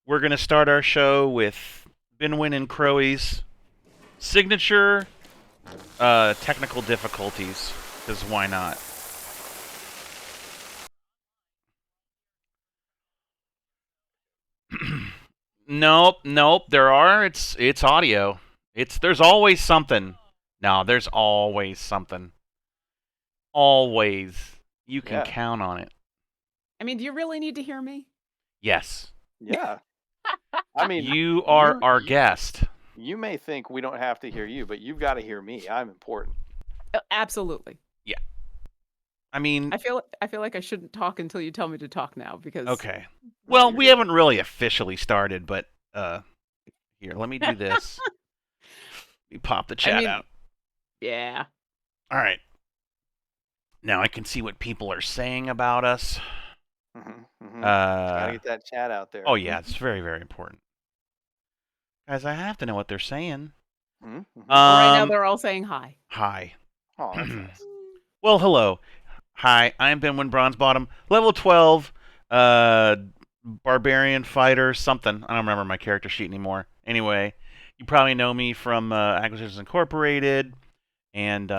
we're going to start our show with Binwin and Crowey's signature technical difficulties, because why not? Nope. There are. It's audio. There's always something. No, there's always something. Always. You can count on it. I mean, do you really need to hear me? Yes. Yeah. I mean, you are our guest. You may think we don't have to hear you, but you've got to hear me. I'm important. Absolutely. Yeah. I mean, I feel like I shouldn't talk until you tell me to talk now because. Okay. Well, we haven't really officially started, but here, let me do this. We pop the chat out. Yeah. All right. Now I can see what people are saying about us. Gotta get that chat out there. Oh yeah, it's very, very important. Guys, I have to know what they're saying. Well, right now they're all saying hi. Hi. Oh, that's nice. Well, hello. Hi, I'm Binwin Bronzebottom, level 12, barbarian fighter, something. I don't remember my character sheet anymore. Anyway, you probably know me from Acquisitions Incorporated and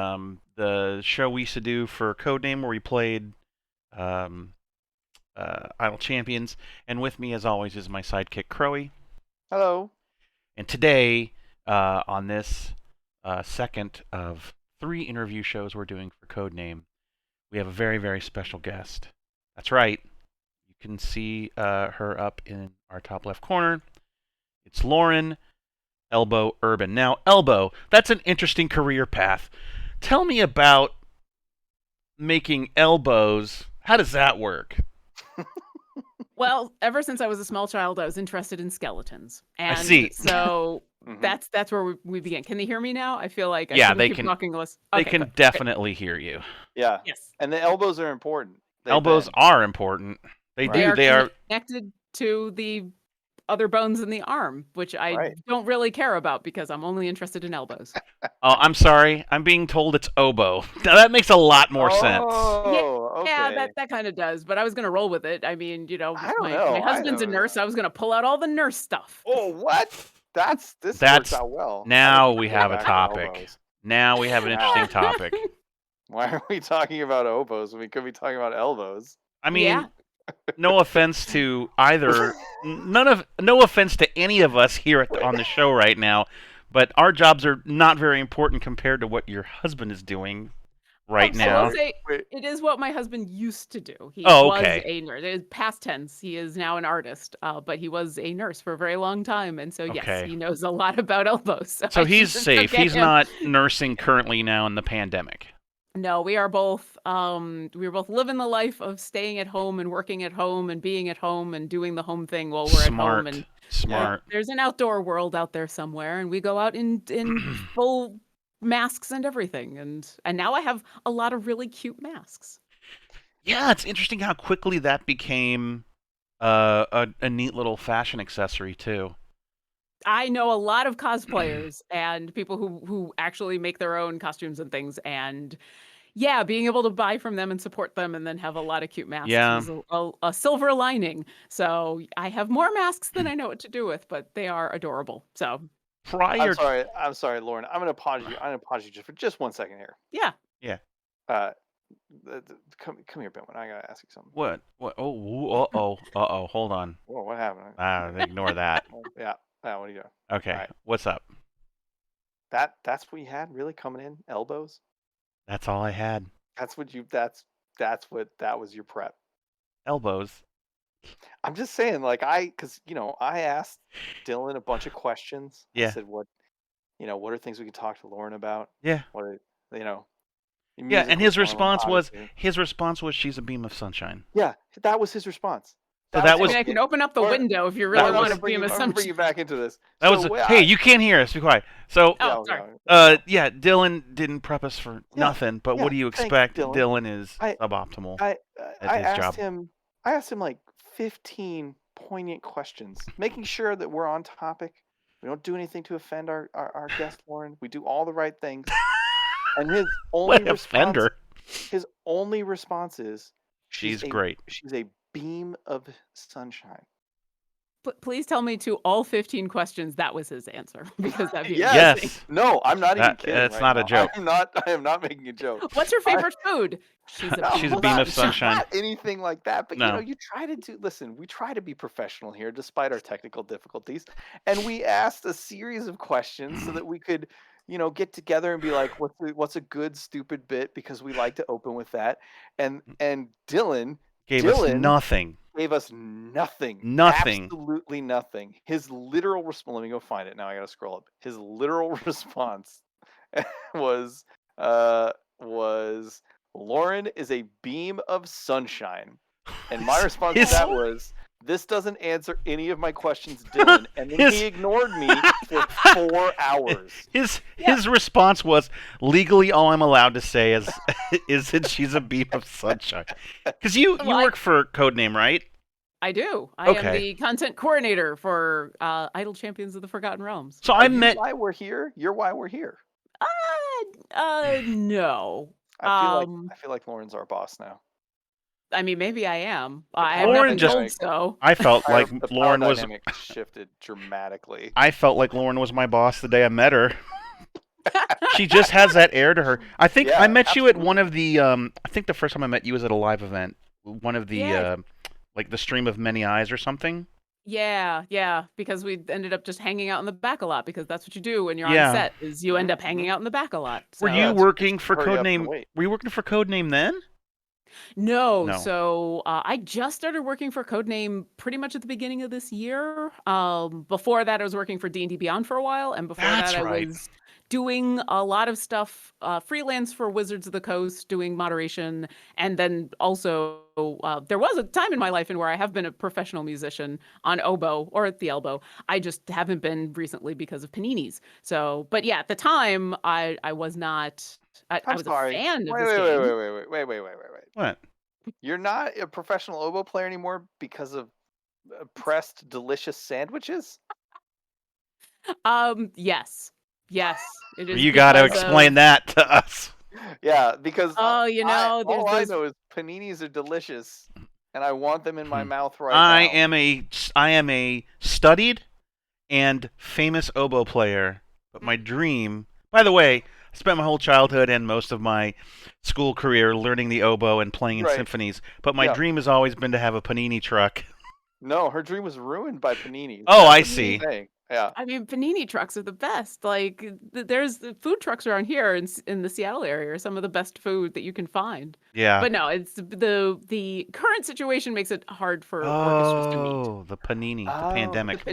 the show we used to do for Codename where we played Idle Champions. And with me, as always, is my sidekick, Crowey. Hello. And today, on this second of 3 interview shows we're doing for Codename, we have a very, very special guest. That's right. You can see her up in our top left corner. It's Lauren Elbow Urban. Now, Elbow, that's an interesting career path. Tell me about making elbows. How does that work? Well, ever since I was a small child, I was interested in skeletons. And I see. So that's where we begin. Can they hear me now? I feel like I they keep talking less. They can definitely hear you. Yeah. Yes. And the elbows are important. Elbows are important. They do. They are connected to the other bones in the arm, which I don't really care about because I'm only interested in elbows. Oh, I'm sorry. I'm being told it's oboe. Now that makes a lot more sense. Okay. Yeah, that kind of does. But I was gonna roll with it. I mean, my husband's a nurse. I was gonna pull out all the nurse stuff. Oh, what? This works out well. Now we have a topic. Now we have an interesting topic. Why are we talking about oboes when we could be talking about elbows? I mean, no offense to either. No offense to any of us here on the show right now, but our jobs are not very important compared to what your husband is doing right now. I'll say it is what my husband used to do. He was a nurse. It is past tense. He is now an artist, but he was a nurse for a very long time, and so yes, he knows a lot about elbows. So he's safe. He's not nursing currently now in the pandemic. No, we are both living the life of staying at home and working at home and being at home and doing the home thing while we're at home. And smart. There's an outdoor world out there somewhere, and we go out in full masks and everything. And now I have a lot of really cute masks. Yeah, it's interesting how quickly that became a neat little fashion accessory too. I know a lot of cosplayers and people who actually make their own costumes and things, and being able to buy from them and support them and then have a lot of cute masks is a silver lining. So I have more masks than I know what to do with, but they are adorable. So I'm sorry, Lauren. I'm gonna pause you. I'm gonna pause you for just 1 second here. Yeah. Come here, Binwin. I gotta ask you something. What? Uh-oh. Hold on. Whoa, what happened? Ignore that. Yeah. What are you doing? Okay. Right. What's up? That's what you had really coming in? Elbows? That's all I had. That was your prep. Elbows. I'm just saying, because I asked Dylan a bunch of questions. Yeah. I said, what are things we can talk to Lauren about? Yeah. Yeah, and his response was she's a beam of sunshine. Yeah, that was his responance. So that was. I can open up the window if you really want to beam of sunshine. Bring you back into this. Hey, you can't hear us. Be quiet. So, sorry. Dylan didn't prep us for nothing. But what do you expect? Dylan is suboptimal at his job. I asked him like 15 poignant questions, making sure that we're on topic. We don't do anything to offend our guest, Lauren. We do all the right things. And his only response is, she's great. She's a beam of sunshine. Please tell me to all 15 questions that was his answer, because that'd be Yes. amazing. Yes. No, I'm not even kidding. It's right not a now. joke. I am not making a joke. What's your favorite food? She's a No, She's a beam beam of of sunshine. Not anything like that, but No. you try to do. Listen, we try to be professional here, despite our technical difficulties, and we asked a series of questions so that we could, get together and be like, what's a good stupid bit, because we like to open with that, and Dylan Gave us nothing. gave us nothing. Nothing. Absolutely nothing. His literal response. Let me go find it. Now I gotta scroll up. His literal response was Lauren is a beam of sunshine. And my response to that was, this doesn't answer any of my questions, Dylan. And then he ignored me for 4 hours. His response was, legally all I'm allowed to say is that she's a beam of sunshine. Because you work for Codename, right? I do. I am the content coordinator for Idle Champions of the Forgotten Realms. So why we're here? You're why we're here. No. I feel like Lauren's our boss now. I mean, maybe I am. I have Lauren not been told so. I felt like the Lauren was shifted dramatically. I felt like Lauren was my boss the day I met her. She just has that air to her. I think I met you at one of the I think the first time I met you was at a live event. One of the like the Stream of Many Eyes or something. Yeah, because we ended up just hanging out in the back a lot, because that's what you do when you're on set, is you end up hanging out in the back a lot. So. Were you working for Codename? Were you working for Codename then? No. So I just started working for Codename pretty much at the beginning of this year. Before that, I was working for D&D Beyond for a while, and before that, I was doing a lot of stuff freelance for Wizards of the Coast, doing moderation, and then also there was a time in my life in where I have been a professional musician on oboe or at the elbow. I just haven't been recently because of paninis. So, but yeah, at the time, I was not. I was a fan of this game. Wait. What? You're not a professional oboe player anymore because of pressed delicious sandwiches? Yes, it is. You got to explain that to us. Yeah, because all I know is paninis are delicious, and I want them in my mouth right now. I am a studied and famous oboe player, but my dream. By the way, I spent my whole childhood and most of my school career learning the oboe and playing in symphonies, but my dream has always been to have a panini truck. No, her dream was ruined by paninis. Oh, I see. Yeah. I mean, panini trucks are the best. Like, there's food trucks around here in the Seattle area are some of the best food that you can find. Yeah. But no, it's the current situation makes it hard for orchestras to meet. Oh, the panini, the pandemic.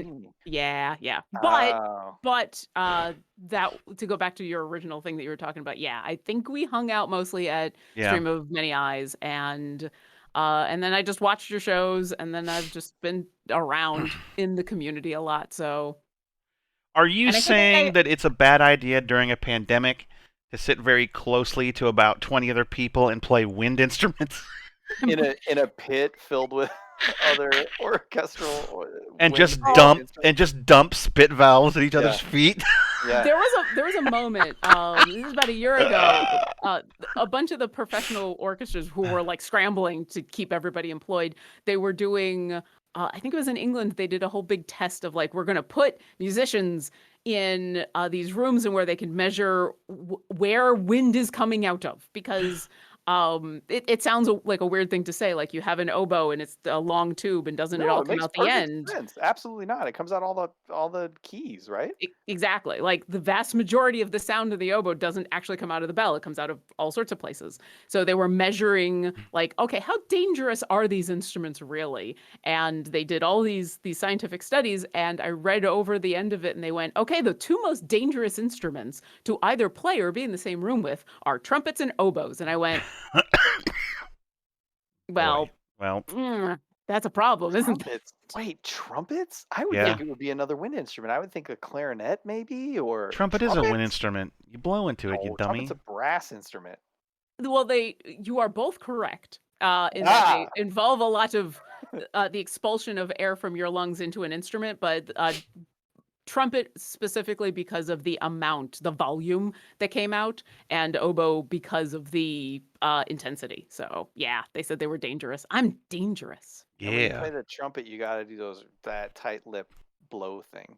Yeah. But that, to go back to your original thing that you were talking about, I think we hung out mostly at Stream of Many Eyes, and then I just watched your shows, and then I've just been around in the community a lot. So, are you saying that it's a bad idea during a pandemic to sit very closely to about 20 other people and play wind instruments in a pit filled with other orchestral and just dump spit valves at each other's feet? Yeah. There was a moment, this is about a year ago, a bunch of the professional orchestras who were like scrambling to keep everybody employed, they were doing, I think it was in England, they did a whole big test of like, we're going to put musicians in these rooms and where they can measure where wind is coming out of, because it sounds like a weird thing to say, like you have an oboe and it's a long tube, and doesn't it all come out the end? Sense. Absolutely not. It comes out all the keys, right? Exactly. Like the vast majority of the sound of the oboe doesn't actually come out of the bell. It comes out of all sorts of places. So they were measuring, like, okay, how dangerous are these instruments really? And they did all these scientific studies, and I read over the end of it, and they went, okay, the two most dangerous instruments to either play or be in the same room with are trumpets and oboes. And I went, well, that's a problem, isn't it? Wait, trumpets? I would think it would be another wind instrument. I would think a clarinet, maybe, or trumpet is a wind instrument. You blow into it, you dummy. Trumpet's a brass instrument. Well, you are both correct. In that they involve a lot of the expulsion of air from your lungs into an instrument, but trumpet specifically because of the volume that came out, and oboe because of the intensity. So yeah, they said they were dangerous. I'm dangerous. And when you Yeah. play the trumpet, you got to do that tight lip blow thing.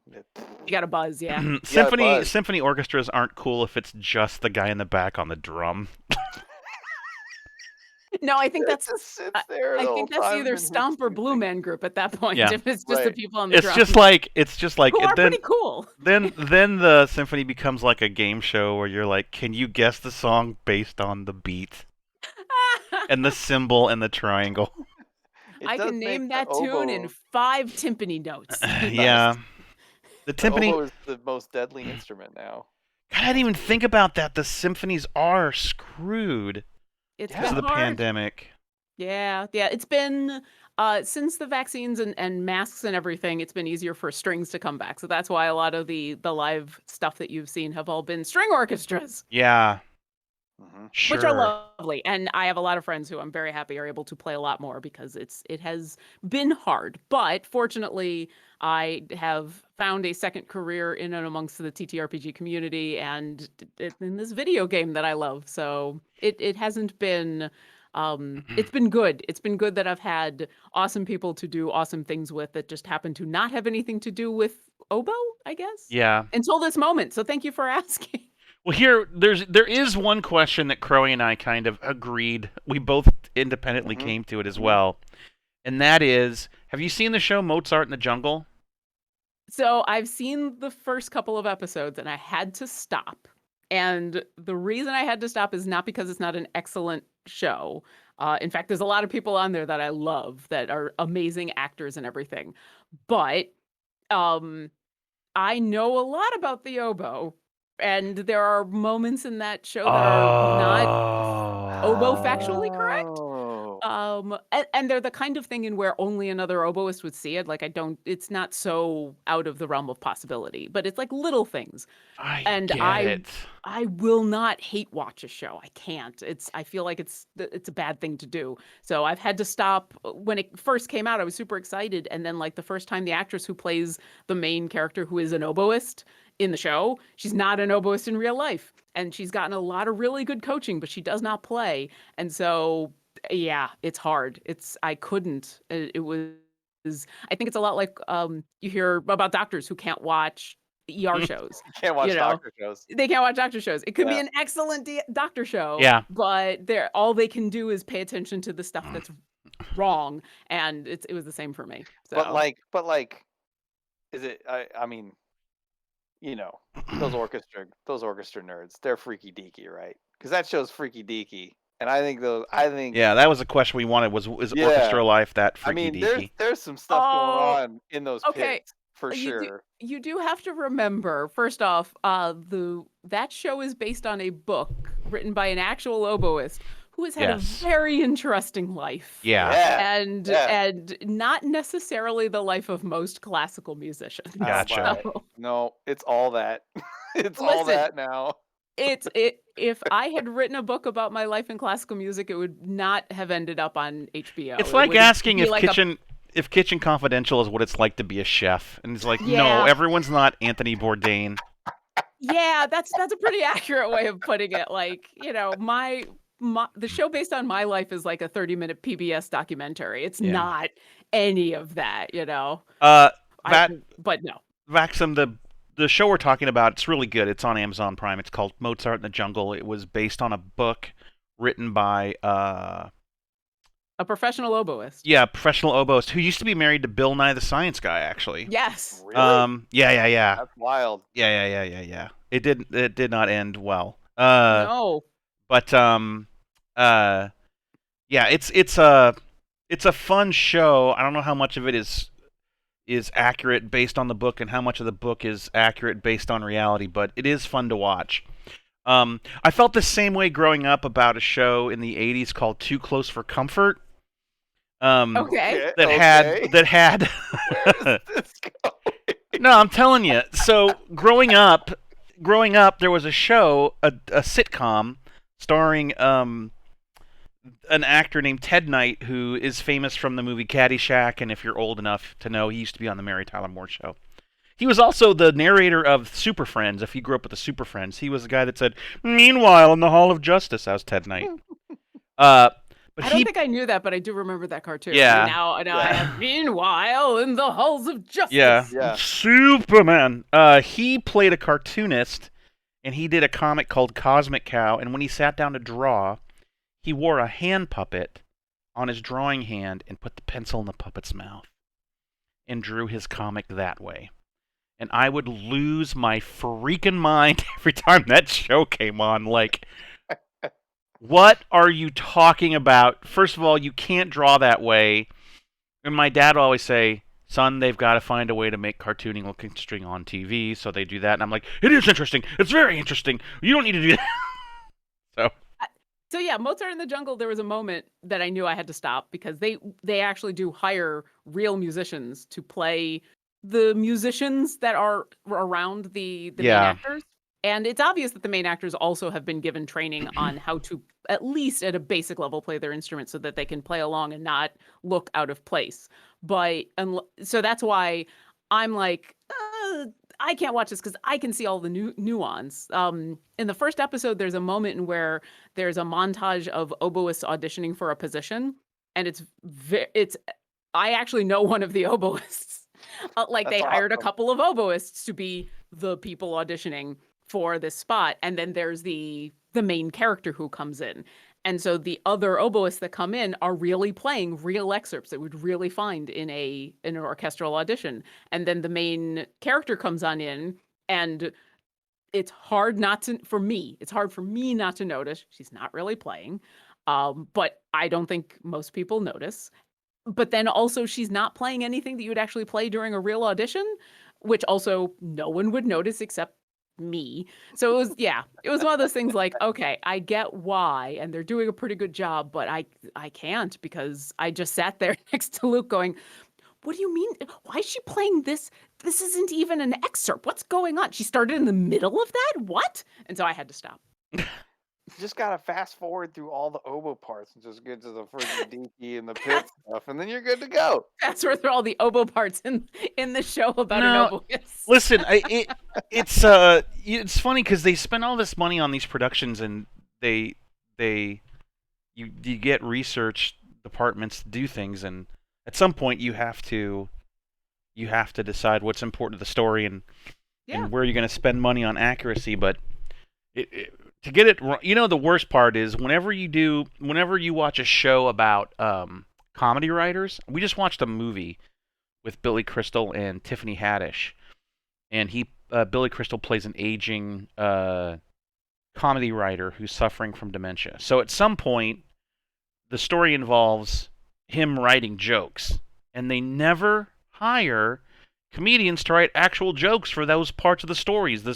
You got to buzz, yeah. Symphony orchestras aren't cool if it's just the guy in the back on the drum. No, I think It that's just sits there I the whole think that's time either and hits Stomp or Blue anything. Man Group at that point. Yeah. If it's just the Right. people on the It's drums. just like who are pretty cool. then the symphony becomes like a game show where you're like, can you guess the song based on the beat and the cymbal and the triangle? I does can make name the that tune in oboe- 5 timpani notes. Yeah. The The timpani. oboe is the most deadly instrument now. God, I didn't even think about that. The symphonies are screwed It's because of been the hard. pandemic. Yeah. It's been since the vaccines and masks and everything, it's been easier for strings to come back. So that's why a lot of the live stuff that you've seen have all been string orchestras. Yeah. Mm-hmm. Sure. Which are lovely, and I have a lot of friends who I'm very happy are able to play a lot more because it has been hard. But fortunately, I have found a second career in and amongst the TTRPG community and in this video game that I love. So it hasn't been. It's been good. It's been good that I've had awesome people to do awesome things with that just happen to not have anything to do with oboe, I guess. Yeah. Until this moment. So thank you for asking. Well, there is one question that Crowy and I kind of agreed. We both independently came to it as well, and that is: have you seen the show Mozart in the Jungle? So I've seen the first couple of episodes, and I had to stop. And the reason I had to stop is not because it's not an excellent show. In fact, there's a lot of people on there that I love that are amazing actors and everything. But I know a lot about the oboe. And there are moments in that show that are not oboe factually correct. And they're the kind of thing in where only another oboist would see it. Like it's not so out of the realm of possibility, but it's like little things. I will not hate watch a show. I can't. I feel like it's a bad thing to do. So I've had to stop. When it first came out, I was super excited. And then like the first time the actress who plays the main character, who is an oboist in the show, she's not an oboist in real life. And she's gotten a lot of really good coaching, but she does not play. And so, yeah, it's hard. I couldn't. It was, I think it's a lot like you hear about doctors who can't watch ER shows. Can't watch doctor shows. They can't watch doctor shows. It could be an excellent doctor show. Yeah. But all they can do is pay attention to the stuff that's wrong. And it was the same for me. So. But like, is it? I mean, you know, those orchestra nerds, they're freaky deaky, right? Because that show's freaky deaky. And I think yeah, that was a question we wanted. Was orchestra life that freaky deaky? There's some stuff going on in those pits for sure. You do have to remember, first off, that show is based on a book written by an actual oboist who has had a very interesting life. And not necessarily the life of most classical musicians. Gotcha. No, it's all that. All that now. If I had written a book about my life in classical music, it would not have ended up on HBO. It's like asking if Kitchen Confidential is what it's like to be a chef, and it's like, no, everyone's not Anthony Bourdain. Yeah, that's a pretty accurate way of putting it. Like, you know, the show based on my life is like a 30-minute PBS documentary. It's not any of that, you know. But no. Vaxum, the show we're talking about, it's really good. It's on Amazon Prime. It's called Mozart in the Jungle. It was based on a book written by a professional oboist. Yeah, professional oboist who used to be married to Bill Nye the Science Guy, actually. Yes. Really? Yeah. That's wild. Yeah. It did not end well. No. But yeah, it's a fun show. I don't know how much of it is accurate based on the book and how much of the book is accurate based on reality, but it is fun to watch. I felt the same way growing up about a show in the 80s called Too Close for Comfort. That had Where is this going? No, I'm telling you. So growing up, there was a show, a sitcom starring an actor named Ted Knight, who is famous from the movie Caddyshack, and if you're old enough to know, he used to be on the Mary Tyler Moore Show. He was also the narrator of Super Friends. If you grew up with the Super Friends, he was the guy that said, "Meanwhile, in the Hall of Justice," that was Ted Knight. But I don't think I knew that, but I do remember that cartoon. Yeah. Now I have meanwhile in the halls of justice. Yeah. Superman. He played a cartoonist, and he did a comic called Cosmic Cow. And when he sat down to draw, he wore a hand puppet on his drawing hand and put the pencil in the puppet's mouth and drew his comic that way. And I would lose my freaking mind every time that show came on. Like, what are you talking about? First of all, you can't draw that way. And my dad would always say, "Son, they've got to find a way to make cartooning look interesting on TV," so they do that. And I'm like, "It is interesting. It's very interesting. You don't need to do that." So yeah, Mozart in the Jungle, there was a moment that I knew I had to stop because they actually do hire real musicians to play the musicians that are around the main actors. And it's obvious that the main actors also have been given training on how to, at least at a basic level, play their instruments so that they can play along and not look out of place. So that's why I'm like, I can't watch this because I can see all the nuance. In the first episode, there's a moment in where there's a montage of oboists auditioning for a position, and I actually know one of the oboists. They hired a couple of oboists to be the people auditioning for this spot, and then there's the main character who comes in. And so the other oboists that come in are really playing real excerpts that we'd really find in an orchestral audition. And then the main character comes on in, and it's hard for me not to notice she's not really playing. But I don't think most people notice. But then also she's not playing anything that you'd actually play during a real audition, which also no one would notice except me. So it was one of those things like, okay, I get why, and they're doing a pretty good job, but I can't, because I just sat there next to Luke going, what do you mean? Why is she playing this? This isn't even an excerpt. What's going on? She started in the middle of that? What? And so I had to stop. You just gotta fast forward through all the oboe parts and just get to the freaking dinky and the pit stuff, and then you're good to go. That's where all the oboe parts in the show about an oboist. Listen, it's funny because they spend all this money on these productions, and you get research departments to do things, and at some point you have to decide what's important to the story and where you're going to spend money on accuracy. But to get it wrong, the worst part is whenever you watch a show about comedy writers. We just watched a movie with Billy Crystal and Tiffany Haddish, and Billy Crystal plays an aging comedy writer who's suffering from dementia. So at some point, the story involves him writing jokes, and they never hire comedians to write actual jokes for those parts of the stories.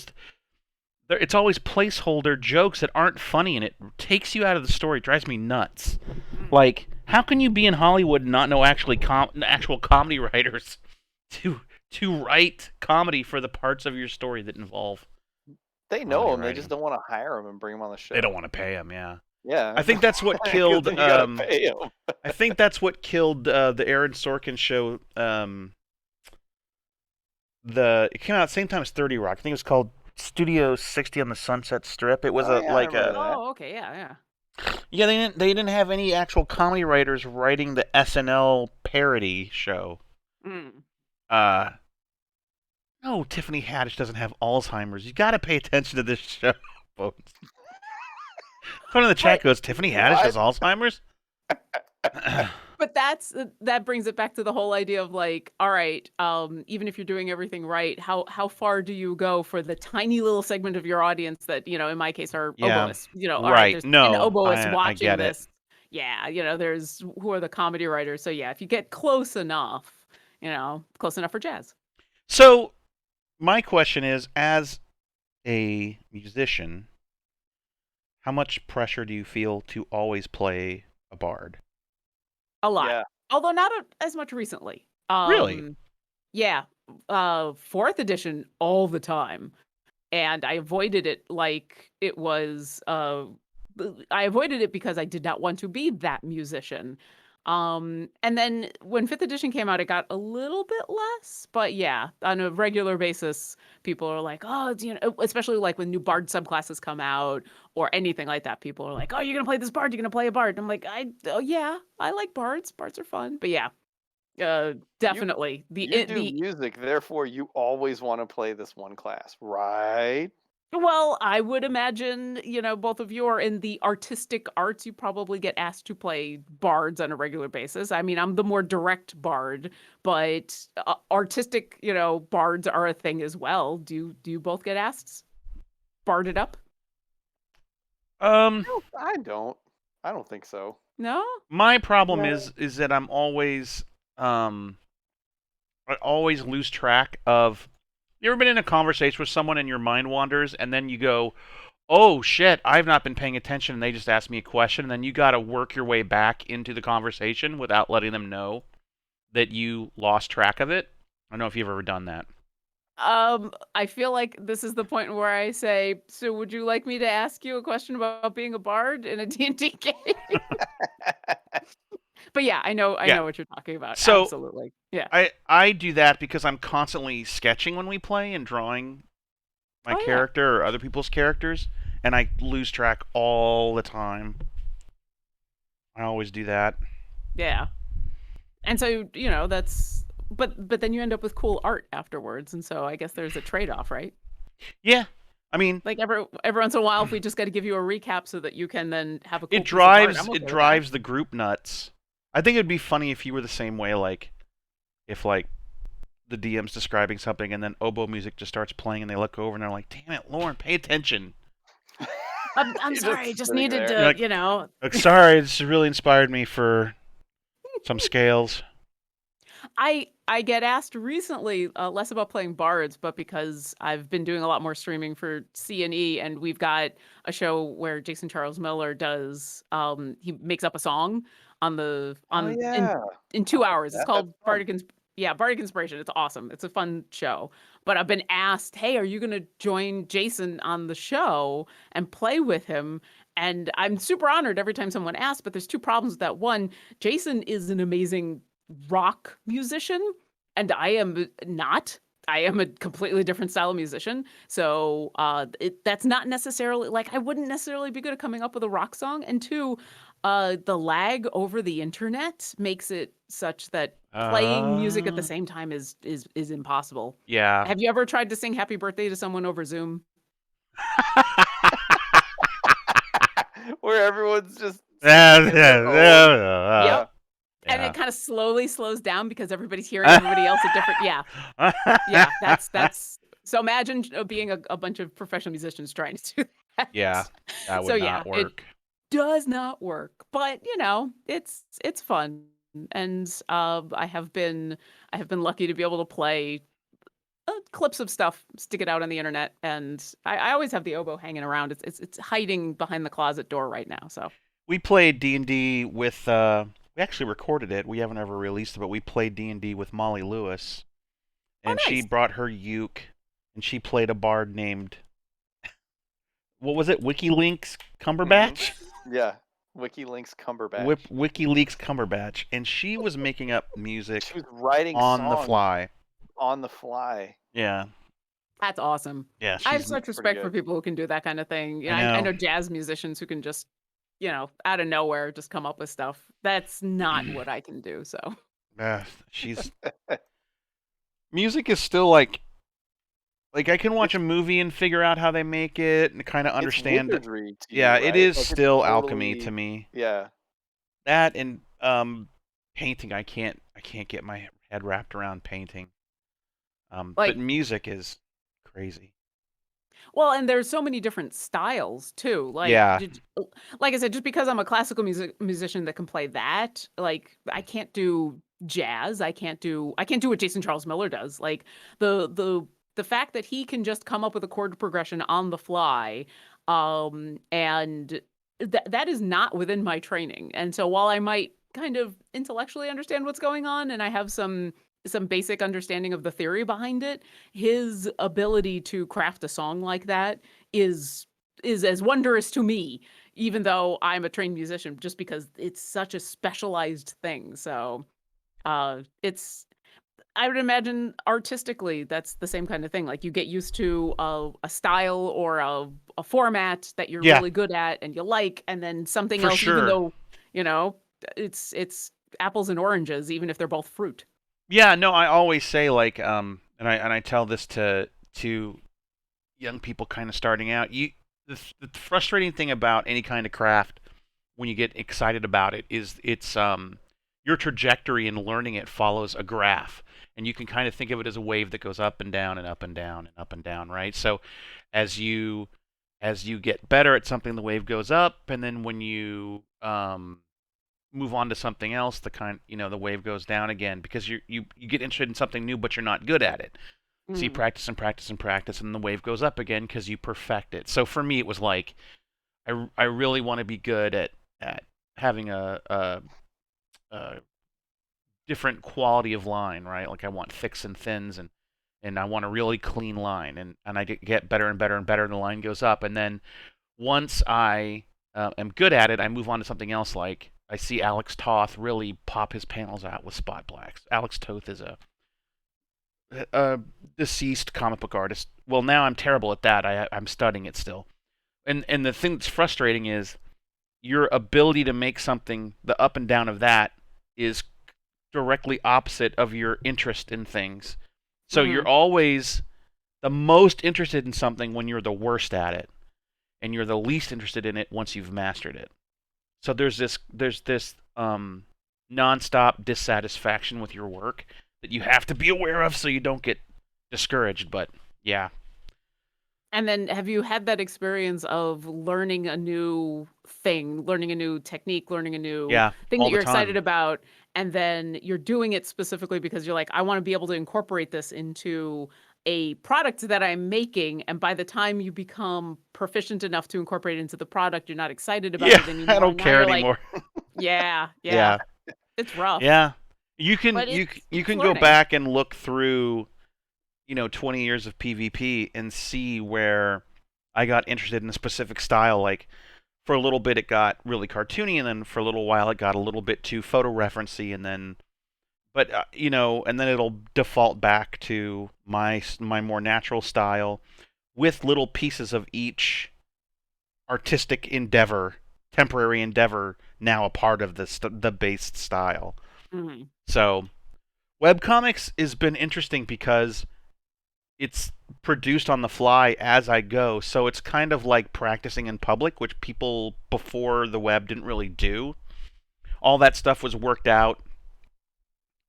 It's always placeholder jokes that aren't funny, and it takes you out of the story. It drives me nuts. Like, how can you be in Hollywood and not know actual comedy writers to write comedy for the parts of your story that involve? They know them. They just don't want to hire them and bring them on the show. They don't want to pay them. Yeah. Yeah. I think that's what killed. You gotta pay 'em. I think that's what killed the Aaron Sorkin show. It came out at the same time as 30 Rock. I think it was called Studio 60 on the Sunset Strip. It was okay, yeah. Yeah, they didn't have any actual comedy writers writing the SNL parody show. No, Tiffany Haddish doesn't have Alzheimer's. You got to pay attention to this show, folks. Someone in the chat goes, Tiffany Haddish has Alzheimer's? But that brings it back to the whole idea of like, all right, even if you're doing everything right, how far do you go for the tiny little segment of your audience that, in my case, are oboists? All right, there's an oboist watching this. Yeah, there's who are the comedy writers. So yeah, if you get close enough for jazz. So my question is, as a musician, how much pressure do you feel to always play a bard? A lot. Yeah. Although not as much recently. Really? Yeah. 4th edition all the time. And I avoided it like it was I avoided it because I did not want to be that musician. And then when 5th edition came out, it got a little bit less, but yeah, on a regular basis, people are like, oh, especially like when new bard subclasses come out or anything like that, people are like, oh, you're gonna play this bard, you're gonna play a bard. And I'm like, oh yeah, I like bards. Bards are fun, but yeah, You definitely you do music, therefore you always want to play this one class, right? Well, I would imagine, both of you are in the artistic arts. You probably get asked to play bards on a regular basis. I mean, I'm the more direct bard, but artistic, bards are a thing as well. Do you both get asked? Bard it up? Um, No, I don't. I don't think so. No? my problem No. is that I always lose track of. You ever been in a conversation with someone and your mind wanders, and then you go, "Oh shit, I've not been paying attention," and they just asked me a question, and then you got to work your way back into the conversation without letting them know that you lost track of it. I don't know if you've ever done that. I feel like this is the point where I say, so would you like me to ask you a question about being a bard in a D&D game? But yeah, I know Yeah. what you're talking about. So Absolutely. Yeah. I do that because I'm constantly sketching when we play and drawing my Oh, yeah. character or other people's characters, and I lose track all the time. I always do that. Yeah. And so, that's but then you end up with cool art afterwards, and so I guess there's a trade-off, right? Yeah. I mean, Like every once in a while, if we just got to give you a recap so that you can then have a cool it piece of art, drives I'm okay it with drives the group nuts. I think it'd be funny if you were the same way, like if like the DM's describing something and then oboe music just starts playing and they look over and they're like, "Damn it, Lauren, pay attention." that. I'm You're sorry, I just sitting needed there. to, You're like, sorry, this really inspired me for some scales. I get asked recently less about playing bards, but because I've been doing a lot more streaming for C&E, and we've got a show where Jason Charles Miller does he makes up a song on the Oh on yeah. in 2 hours. It's That's called fun. Bardic Inspiration. It's awesome. It's a fun show. But I've been asked, hey, are you gonna join Jason on the show and play with him? And I'm super honored every time someone asks, but there's two problems with that. One, Jason is an amazing rock musician, and I am not. I am a completely different style of musician. So that's not necessarily like I wouldn't necessarily be good at coming up with a rock song. And two, the lag over the internet makes it such that playing music at the same time is impossible. Yeah. Have you ever tried to sing happy birthday to someone over Zoom? Where everyone's just Yeah, singing their own. Yep. And Yeah. it kind of slowly slows down because everybody's hearing everybody else at different. Yeah. That's. So imagine being a bunch of professional musicians trying to do that. Yeah, that would So not yeah, it work. does not work. But it's fun, and I have been lucky to be able to play clips of stuff, stick it out on the internet, and I always have the oboe hanging around. It's hiding behind the closet door right now. So We played D&D with we actually recorded it. We haven't ever released it, but we played D&D with Molly Lewis. And she nice. brought her uke and she played a bard named what was it? WikiLeaks Cumberbatch? Yeah. WikiLeaks Cumberbatch. WikiLeaks Cumberbatch, and she was making up music She was writing on the songs fly. on the fly. Yeah. That's awesome. Yeah, I have she's such respect for people who can do that kind of thing. I I know. know jazz musicians who can just, out of nowhere just come up with stuff. That's not what I can do. So she's music is still like I can watch a movie and figure out how they make it and kind of understand. It's wizardry to Yeah, you, it right? is Like, it's still alchemy totally- to me. Yeah. That and painting, I can't get my head wrapped around painting. But music is crazy. well, and there's so many different styles too. Like, Yeah. like I said, just because I'm a classical musician that can play that, like I can't do jazz. I can't do what Jason Charles Miller does. Like the fact that he can just come up with a chord progression on the fly, and that is not within my training. And so while I might kind of intellectually understand what's going on, and I have some basic understanding of the theory behind it, his ability to craft a song like that is as wondrous to me, even though I'm a trained musician, just because it's such a specialized thing. So it's I would imagine artistically that's the same kind of thing. Like you get used to a style or a format that you're Yeah, really good at and you like, and then something for else, even sure. though, you know, it's apples and oranges, even if they're both fruit. Yeah, no, I always say like and I tell this to young people kind of starting out. The frustrating thing about any kind of craft when you get excited about it is it's your trajectory in learning it follows a graph, and you can kind of think of it as a wave that goes up and down and up and down and up and down, right? So as you as you get better at something, the wave goes up, and then when you move on to something else, the wave goes down again because you get interested in something new, but you're not good at it. So you Mm. practice and practice and practice, and the wave goes up again because you perfect it. So for me, it was like I really want to be good at having a different quality of line, right? Like I want thicks and thins, and I want a really clean line, and I get better and better and better, and the line goes up, and then once I am good at it, I move on to something else. Like I see Alex Toth really pop his panels out with spot blacks. Alex Toth is a deceased comic book artist. Well, now I'm terrible at that. I'm studying it still. And the thing that's frustrating is your ability to make something, the up and down of that is directly opposite of your interest in things. So Hmm. you're always the most interested in something when you're the worst at it, and you're the least interested in it once you've mastered it. So there's this nonstop dissatisfaction with your work that you have to be aware of so you don't get discouraged. But yeah, And then have you had that experience of learning a new thing, learning a new technique, learning a new yeah, thing that all the you're excited time. about, and then you're doing it specifically because you're like, I want to be able to incorporate this into a product that I'm making. And by the time you become proficient enough to incorporate it into the product, you're not excited about Yeah, it I anymore. don't And now care you're like, anymore. yeah, yeah, Yeah, it's rough, yeah. You can but you you it's can go learning. back and look through 20 years of PvP and see where I got interested in a specific style. Like for a little bit, it got really cartoony, and then for a little while, it got a little bit too photo referency, and then and then it'll default back to my more natural style with little pieces of each artistic endeavor, temporary endeavor, now a part of the based style. Hmm. So webcomics has been interesting because it's produced on the fly as I go. So it's kind of like practicing in public, which people before the web didn't really do. All that stuff was worked out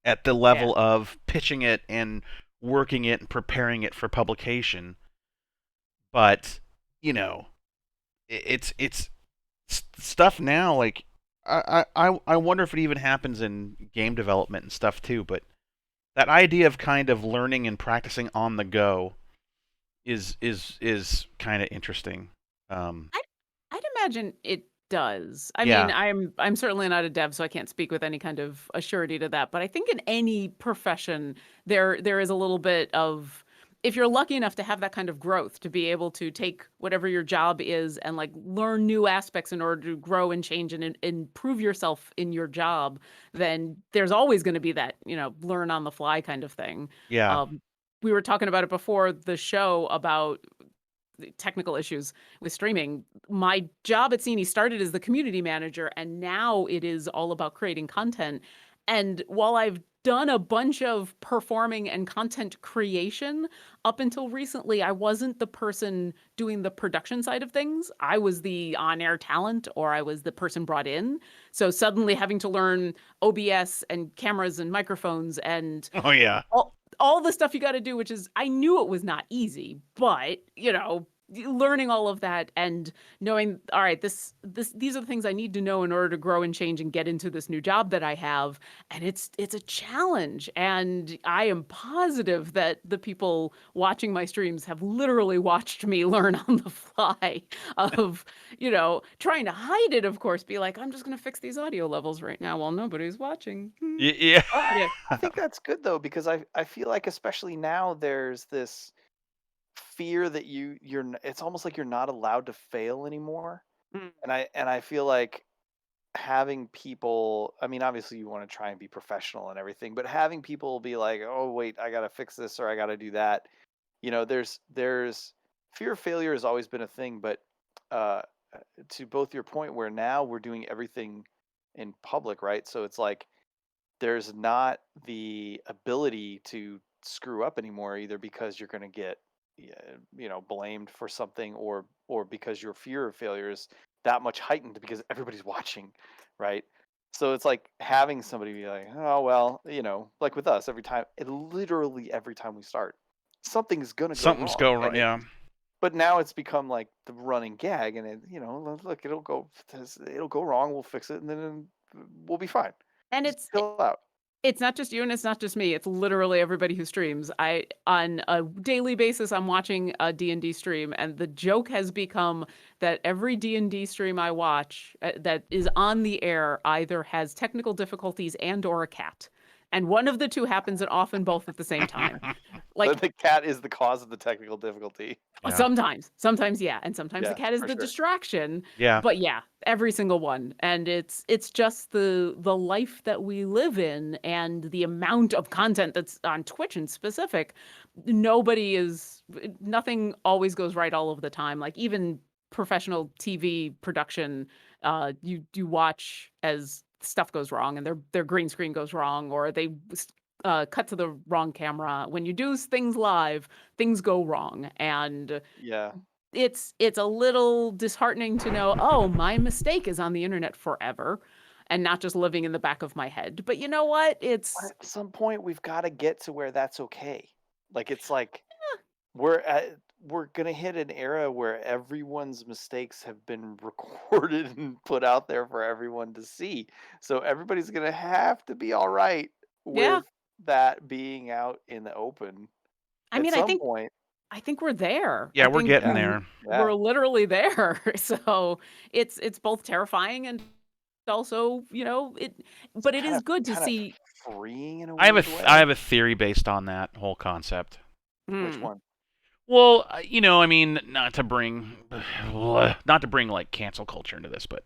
at the Yeah. level of pitching it and working it and preparing it for publication. But, you know, it's stuff now like I wonder if it even happens in game development and stuff too, but that idea of kind of learning and practicing on the go is kind of interesting. Um, I I'd imagine it does. I mean, yeah, I'm certainly not a dev, so I can't speak with any kind of assurity to that. But I think in any profession, there is a little bit of if you're lucky enough to have that kind of growth, to be able to take whatever your job is and like learn new aspects in order to grow and change and improve yourself in your job, then there's always going to be that, learn on the fly kind of thing. yeah. Um, we were talking about it before the show about the technical issues with streaming. My job at Cine started as the community manager, and now it is all about creating content. And while I've done a bunch of performing and content creation up until recently, I wasn't the person doing the production side of things. I was the on air talent, or I was the person brought in. So suddenly having to learn OBS and cameras and microphones and Oh yeah, all the stuff you got to do, which is I knew it was not easy, but learning all of that and knowing, all right, these are the things I need to know in order to grow and change and get into this new job that I have, and it's a challenge. And I am positive that the people watching my streams have literally watched me learn on the fly of trying to hide it, of course, be like, I'm just going to fix these audio levels right now while nobody's watching. yeah. Oh yeah. I think that's good though because I feel like especially now there's this fear that it's almost like you're not allowed to fail anymore. Mm. and I feel like having people, I mean, obviously you want to try and be professional and everything, but having people be like, "Oh, wait, I got to fix this or I got to do that." There's fear of failure has always been a thing, but uh to both your point, where now we're doing everything in public, right? So it's like there's not the ability to screw up anymore, either because you're going to get yeah, blamed for something, or because your fear of failure is that much heightened because everybody's watching, right? So it's like having somebody be like, oh well, like with us, literally every time we start, something's going to go Something's wrong. go wrong. Yeah. But now it's become like the running gag, and look, it'll go wrong, we'll fix it, and then we'll be fine. And Just chill out. it's not just you and it's not just me. It's literally everybody who streams. On a daily basis, I'm watching a D&D stream, and the joke has become that every D&D stream I watch that is on the air either has technical difficulties and or a cat. And one of the two happens, and often both at the same time. Like, The cat is the cause of the technical difficulty. Yeah. sometimes, yeah, and sometimes the Yeah, cat is for the sure. distraction. Yeah. But yeah, every single one, and it's just the life that we live in, and the amount of content that's on Twitch in specific. Nothing always goes right all of the time. Like even professional TV production, you watch as stuff goes wrong, and their green screen goes wrong, or they cut to the wrong camera. When you do things live, things go wrong, and Yeah. it's a little disheartening to know, oh, my mistake is on the internet forever and not just living in the back of my head. But you know what? But at some point, we've got to get to where that's okay. Like it's like we're gonna hit an era where everyone's mistakes have been recorded and put out there for everyone to see. So everybody's gonna have to be all right Yeah. with that being out in the open I at mean, some point. I think we're there. Yeah, I we're think getting Yeah. there. we're Yeah. literally there. So it's both terrifying and also, but it Kind is of good to kind of see. freeing in a I have weird way. I have a theory based on that whole concept. Which Hmm. one? Well, I mean, not to bring like cancel culture into this, but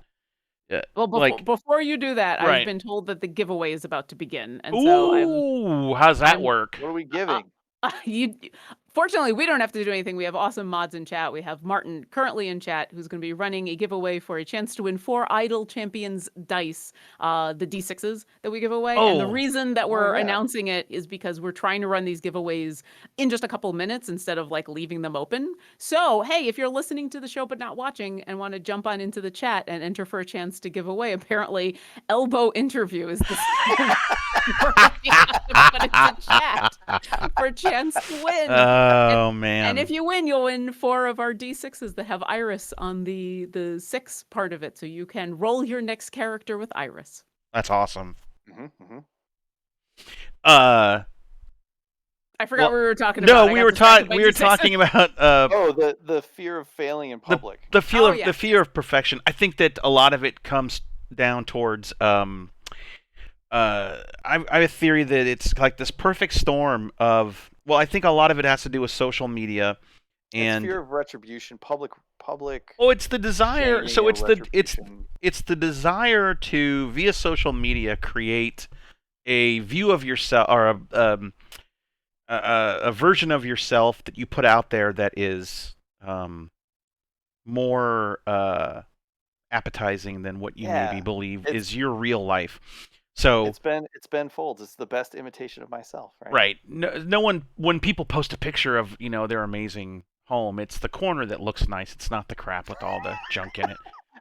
Well, like before you do that, I've right. been told that the giveaway is about to begin, and so Ooh, how's that I'm work? What are we uh, giving? you fortunately, we don't have to do anything. We have awesome mods in chat. We have Martin currently in chat, who's going to be running a giveaway for a chance to win 4 Idle Champions dice, the D6s that we give away. And the Oh, reason that Oh we're yeah. announcing it is because we're trying to run these giveaways in just a couple minutes instead of like leaving them open. So, hey, if you're listening to the show but not watching and want to jump on into the chat and enter for a chance to give away, apparently Elbow Interview is the word you have to put into chat for a chance to win. oh And man, if you win, you'll win 4 of our D6s that have Iris on the 6 part of it, so you can roll your next character with Iris. that's awesome. Mm-hmm. Uh, I forgot well, what we were talking about. no, I we got were distracted by we were D6s. talking about Oh, the fear of failing in public. the fear Oh, of yeah, the fear of perfection. I think that a lot of it comes down towards I have a theory that it's like this perfect storm of, well, I think a lot of it has to do with social media It's and fear of retribution, public oh, it's the desire. shaming So or it's retribution. it's the desire to via social media create a view of yourself or a version of yourself that you put out there that is more appetizing than what you maybe Yeah. believe It's is your real life. So it's Ben Folds. It's the best imitation of myself, right? right, no one when people post a picture of their amazing home, it's the corner that looks nice. It's not the crap with all the junk in it.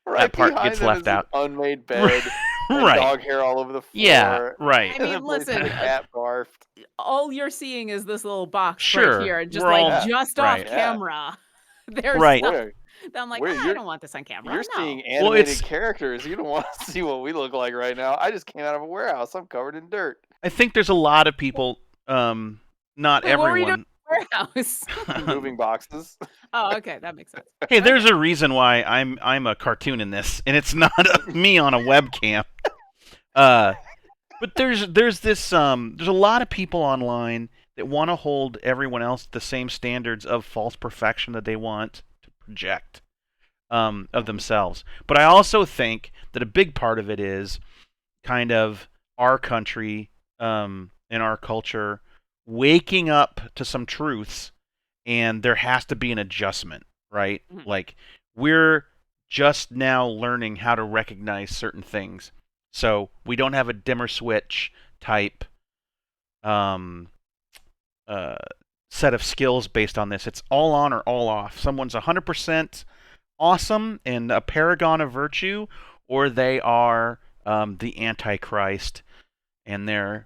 Right That part behind gets them left is out. an unmade bed and Right. dog hair all over the floor. Yeah. Right. I And mean, the place where listen, the cat barfed. all you're seeing is this little box Sure. right here, just We're like all Yeah. just right. off Yeah. camera. There's Right. stuff Where that I'm like, where I you're don't want this on camera. you're No. seeing Well, animated it's characters. You don't want to see what we look like right now. I just came out of a warehouse. I'm covered in dirt. I think there's a lot of people not Wait, what were you doing everyone. in the warehouse? Moving boxes. Oh, okay, that makes sense. Hey, there's a reason why I'm a cartoon in this, and it's not me on a webcam. But there's this there's a lot of people online that want to hold everyone else to the same standards of false perfection that they want to project. of themselves. But I also think that a big part of it is kind of our country and our culture waking up to some truths, and there has to be an adjustment, right? Mhm. Like, we're just now learning how to recognize certain things. So we don't have a dimmer switch type um, uh, set of skills based on this. It's all on or all off. Someone's 100% awesome and a paragon of virtue, or they are the Antichrist, and they're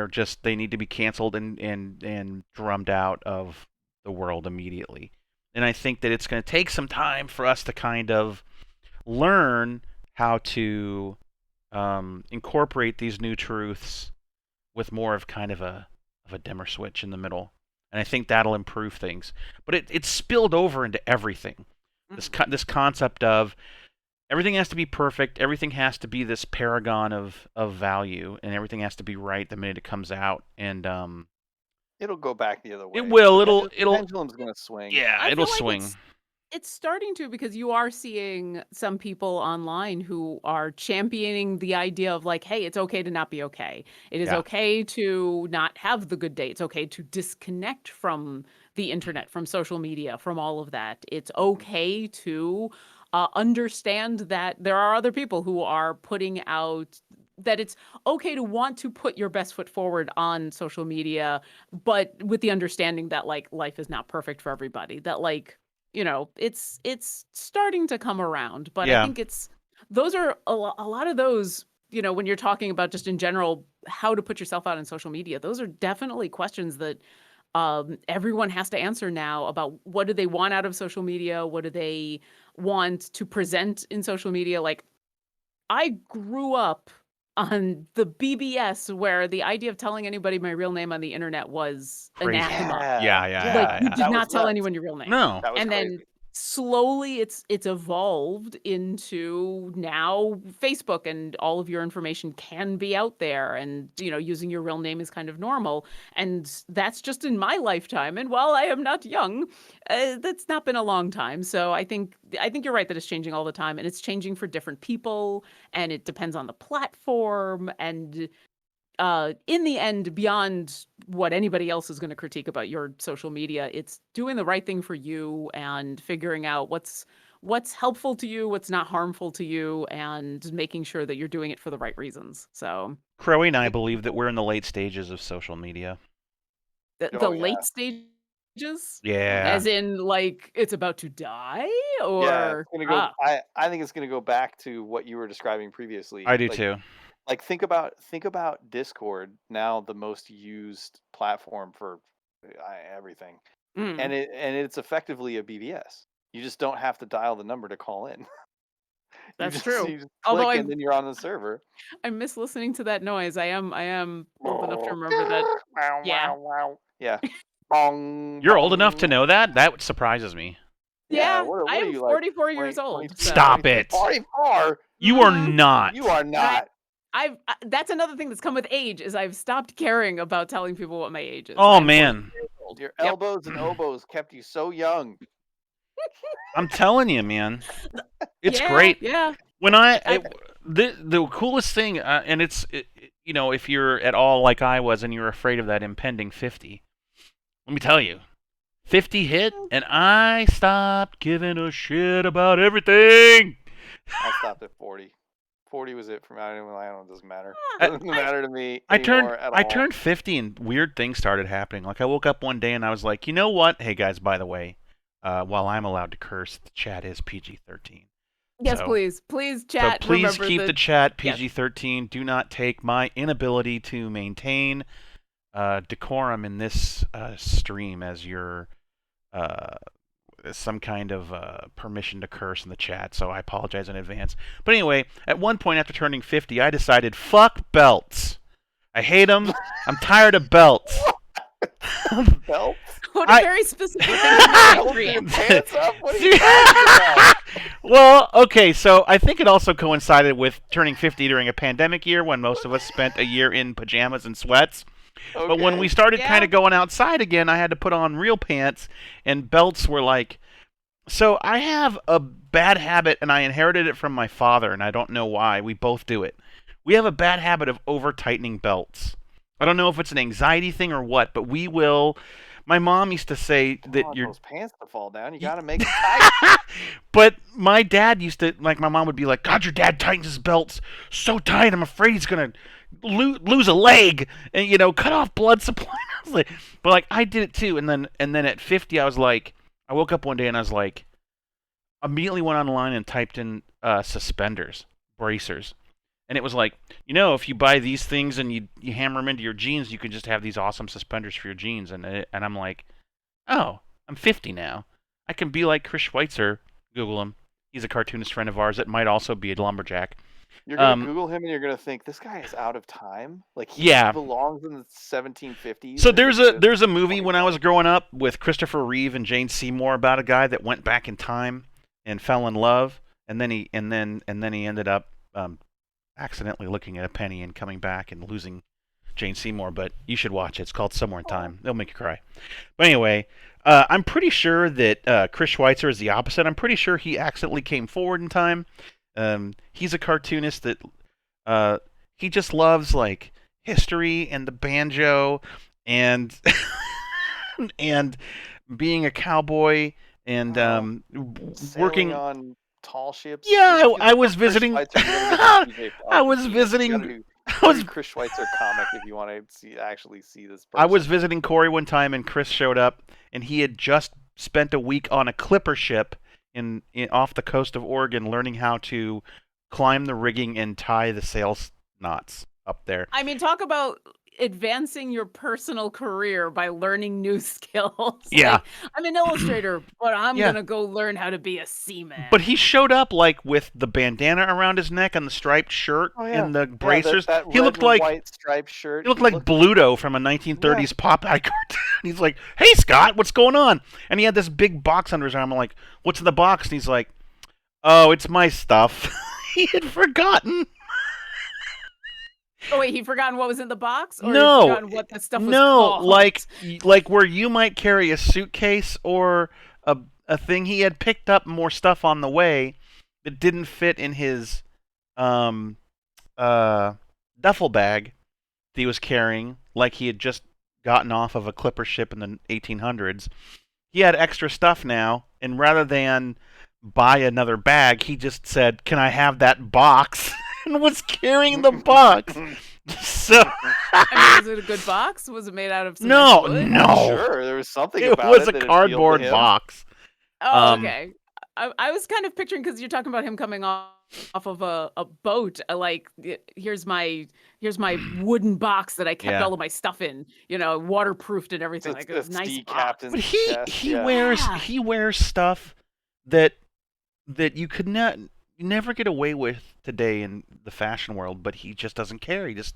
just, they need to be canceled and drummed out of the world immediately. And I think that it's going to take some time for us to kind of learn how to incorporate these new truths with more of kind of a dimmer switch in the middle. And I think that'll improve things. But it's spilled over into everything. This concept of everything has to be perfect, everything has to be this paragon of value, and everything has to be right the minute it comes out. And It'll go back the other way. it will. The It'll. pendulum's gonna swing. Yeah, I it'll feel like swing. it's starting to, because you are seeing some people online who are championing the idea of like, hey, it's okay to not be okay. It is Yeah. okay to not have the good day. It's okay to disconnect from the internet, from social media, from all of that. It's okay to understand that there are other people who are putting out, that it's okay to want to put your best foot forward on social media, but with the understanding that like life is not perfect for everybody, that like, you know, it's starting to come around. But I Yeah. think those are a lot of those, you know, when you're talking about just in general how to put yourself out in social media, those are definitely questions that everyone has to answer now about what do they want out of social media, what do they want to present in social media. Like, I grew up on the BBS where the idea of telling anybody my real name on the internet was Crazy. anathema. Yeah. Like, you Yeah. did That was not tell nuts. anyone your real name. No. That was And crazy. then slowly it's evolved into now Facebook, and all of your information can be out there, and you know, using your real name is kind of normal. And that's just in my lifetime, and while I am not young, that's not been a long time. So I think you're right that it's changing all the time, and it's changing for different people, and it depends on the platform. And in the end, beyond what anybody else is going to critique about your social media, it's doing the right thing for you and figuring out what's helpful to you, what's not harmful to you, and making sure that you're doing it for the right reasons. So Crowy and I believe that we're in the late stages of social media. the Oh, yeah. late stages, Yeah. as in like it's about to die, Yeah, or it's gonna go. I think it's gonna go back to what you were describing previously. I do too. Like think about Discord, now the most used platform for everything, and it's effectively a BBS. You just don't have to dial the number to call in. that's true. You just Although click and then you're on the server. I miss listening to that noise. I am old enough to remember that. Wow, Yeah. wow, wow. Yeah. Bong, You're old enough to bong. know that? That surprises me. Yeah, What I are am you, like 44 20, years old. 20, So Stop it. 44? You are Mhm. not. You are not. That's another thing that's come with age, is I've stopped caring about telling people what my age is. Oh I'm 44 man. years old. Your Yep. elbows and oboes kept you so young. I'm telling you, man. It's Yeah, great. Yeah. When the coolest thing, and you know, if you're at all like I was and you're afraid of that impending 50, let me tell you, 50 hit, and I stopped giving a shit about everything. I stopped at 40. 40 was it for me. I don't know. It doesn't matter. Ah, It doesn't matter to me I anymore at all. I turned 50 and weird things started happening. Like I woke up one day and I was like, you know what? Hey guys, by the way, while I'm allowed to curse, the chat is PG-13. Yes, So- please, chat. So please remember keep that- the chat yes. PG-13. Do not take my inability to maintain decorum in this stream as your some kind of permission to curse in the chat. So I apologize in advance. But anyway, at one point after turning 50, I decided, fuck belts. I hate them. I'm tired of belts. Belts? What I- a very specific Belts in your pants up? What are you talking about? Well, okay, so I think it also coincided with turning 50 during a pandemic year when most of us spent a year in pajamas and sweats. But when we started Yeah. kind of going outside again, I had to put on real pants, and belts were like So I have a bad habit, and I inherited it from my father, and I don't know why. We both do it. We have a bad habit of over tightening belts. I don't know if it's an anxiety thing or what, but we will. My mom used to say Don't that want you're. those pants to fall down. You got to make it tight. But my dad used to, like, my mom would be like, God, your dad tightens his belts so tight, I'm afraid he's going to lose a leg and, cut off blood supply. But, like, I did it too. And then at 50, I was like, I woke up one day and I was like, immediately went online and typed in suspenders, bracers. And it was like, if you buy these things and you hammer them into your jeans, you can just have these awesome suspenders for your jeans. And I'm like, oh, I'm 50 now. I can be like Chris Schweitzer. Google him. He's a cartoonist friend of ours that might also be a lumberjack. You're gonna Google him and you're gonna think this guy is out of time. Like he Yeah. belongs in the 1750s. So there's a movie when I was growing up with Christopher Reeve and Jane Seymour about a guy that went back in time and fell in love, and then he ended up accidentally looking at a penny and coming back and losing Jane Seymour. But you should watch it. It's called Somewhere in Time. They'll make you cry. But anyway, I'm pretty sure that Chris Schweitzer is the opposite. I'm pretty sure he accidentally came forward in time. He's a cartoonist that he just loves like history and the banjo and and being a cowboy and working on tall ships. Yeah, I was visiting. I was visiting. I was Chris Schweitzer comic if you want to actually see this person. I was visiting Corey one time, and Chris showed up, and he had just spent a week on a clipper ship in off the coast of Oregon, learning how to climb the rigging and tie the sail knots up there. I mean, talk about advancing your personal career by learning new skills. Yeah. Like, I'm an illustrator, but I'm going to go learn how to be a seaman. But he showed up like with the bandana around his neck and the striped shirt and the bracers. That he looked like white striped shirt. He looked like Bluto from a 1930s Popeye cartoon. He's like, "Hey Scott, what's going on?" And he had this big box under his arm. I'm like, "What's in the box?" And he's like, "Oh, it's my stuff." He had forgotten. Oh wait, he'd forgotten what was in the box? Or No, he'd forgotten what the stuff was called? like where you might carry a suitcase or a thing. He had picked up more stuff on the way that didn't fit in his duffel bag that he was carrying, like he had just gotten off of a clipper ship in the 1800s. He had extra stuff now, and rather than buy another bag, he just said, "Can I have that box?" and was carrying the box. So, I mean, was it a good box? Was it made out of some no, wood? no. Sure, there was something It about was it. a cardboard box. Oh, okay. I was kind of picturing, because you're talking about him coming off of a boat. Like, here's my wooden box that I kept all of my stuff in. Waterproofed and everything. It's like a nice box. But he wears stuff that you could never get away with today in the fashion world, but he just doesn't care. He's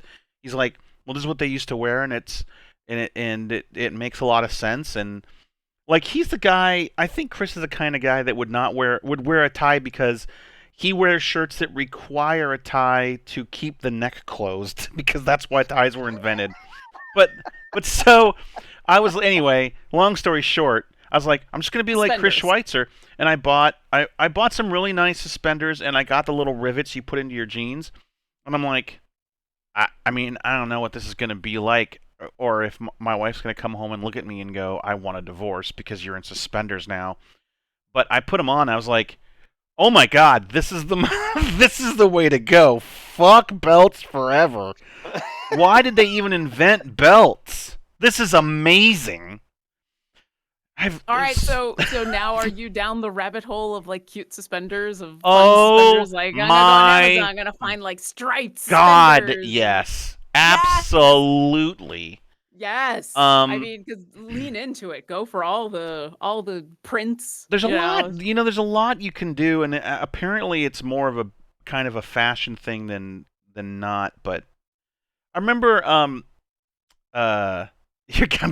like, well, this is what they used to wear, and it makes a lot of sense. And like, he's the guy. I think Chris is the kind of guy that would wear a tie because he wears shirts that require a tie to keep the neck closed, because that's why ties were invented. But so I was, anyway, long story short, I was like, I'm just gonna be like Chris Schweitzer, and I bought some really nice suspenders, and I got the little rivets you put into your jeans, and I'm like, I mean, I don't know what this is gonna be like, or if my wife's gonna come home and look at me and go, I want a divorce because you're in suspenders now. But I put them on. I was like, oh my God, this is the way to go. Fuck belts forever. Why did they even invent belts? This is amazing. All right, so now are you down the rabbit hole of like cute suspenders of suspenders? Like, I'm gonna go on Amazon, I'm gonna find like striped God, suspenders. yes, absolutely. Yes. I mean, because lean into it. Go for all the prints. There's a lot. There's a lot you can do, and apparently it's more of a kind of a fashion thing than not. But I remember, I'm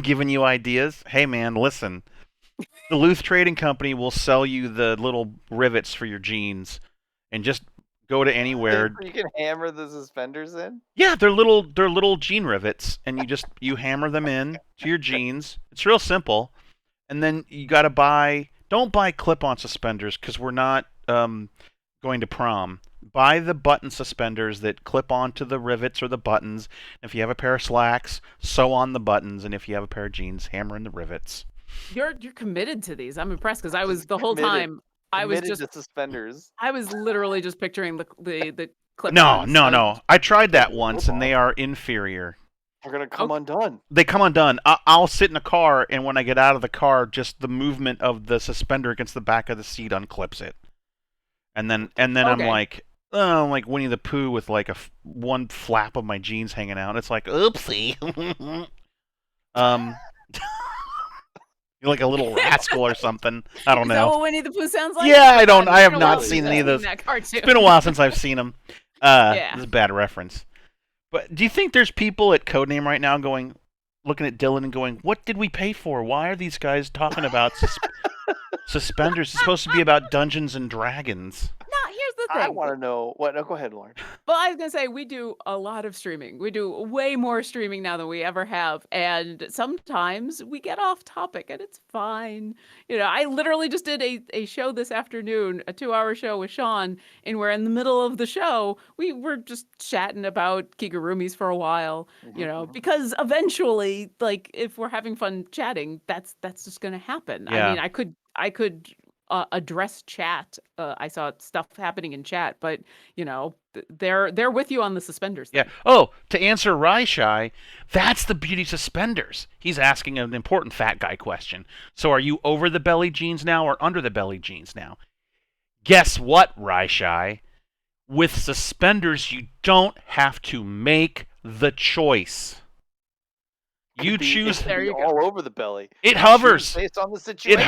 giving you ideas. Hey, man, listen. The Luth Trading Company will sell you the little rivets for your jeans, and just go to anywhere. You can hammer the suspenders in? Yeah, they're little jean rivets, and you hammer them in to your jeans. It's real simple. And then you got to buy, don't buy clip-on suspenders because we're not going to prom. Buy the button suspenders that clip onto the rivets or the buttons. If you have a pair of slacks, sew on the buttons, and if you have a pair of jeans, hammer in the rivets. You're committed to these. I'm impressed because I was the whole time I was Committed just to suspenders. I was literally just picturing the clip-ons. No. I tried that once, and they are inferior. They're gonna come undone. They come undone. I'll sit in a car, and when I get out of the car, just the movement of the suspender against the back of the seat unclips it. And then I'm like Winnie the Pooh with like one flap of my jeans hanging out. It's like, oopsie. You're like a little rascal or something. I don't know. Is that what Winnie the Pooh sounds like? Yeah, I have not seen any of those. That cartoon. It's been a while since I've seen them. This is a bad reference. But do you think there's people at Codename right now looking at Dylan and going, what did we pay for? Why are these guys talking about suspenders? It's supposed to be about Dungeons and Dragons. No, here's the thing. I want to know what. No, go ahead, Lauren. Well, I was gonna say we do a lot of streaming. We do way more streaming now than we ever have, and sometimes we get off topic, and it's fine. I literally just did a show this afternoon, a 2-hour show with Sean, and where in the middle of the show we were just chatting about Kigurumis for a while. Because eventually, like if we're having fun chatting, that's just gonna happen. Yeah. I mean, I could. Address chat. I saw stuff happening in chat, but they're with you on the suspenders thing. Yeah. Oh, to answer Raishai, that's the beauty of suspenders. He's asking an important fat guy question. So are you over the belly jeans now or under the belly jeans now? Guess what, Raishai? With suspenders, you don't have to make the choice. You choose. There you go. All over the belly. It hovers. Based on the situation.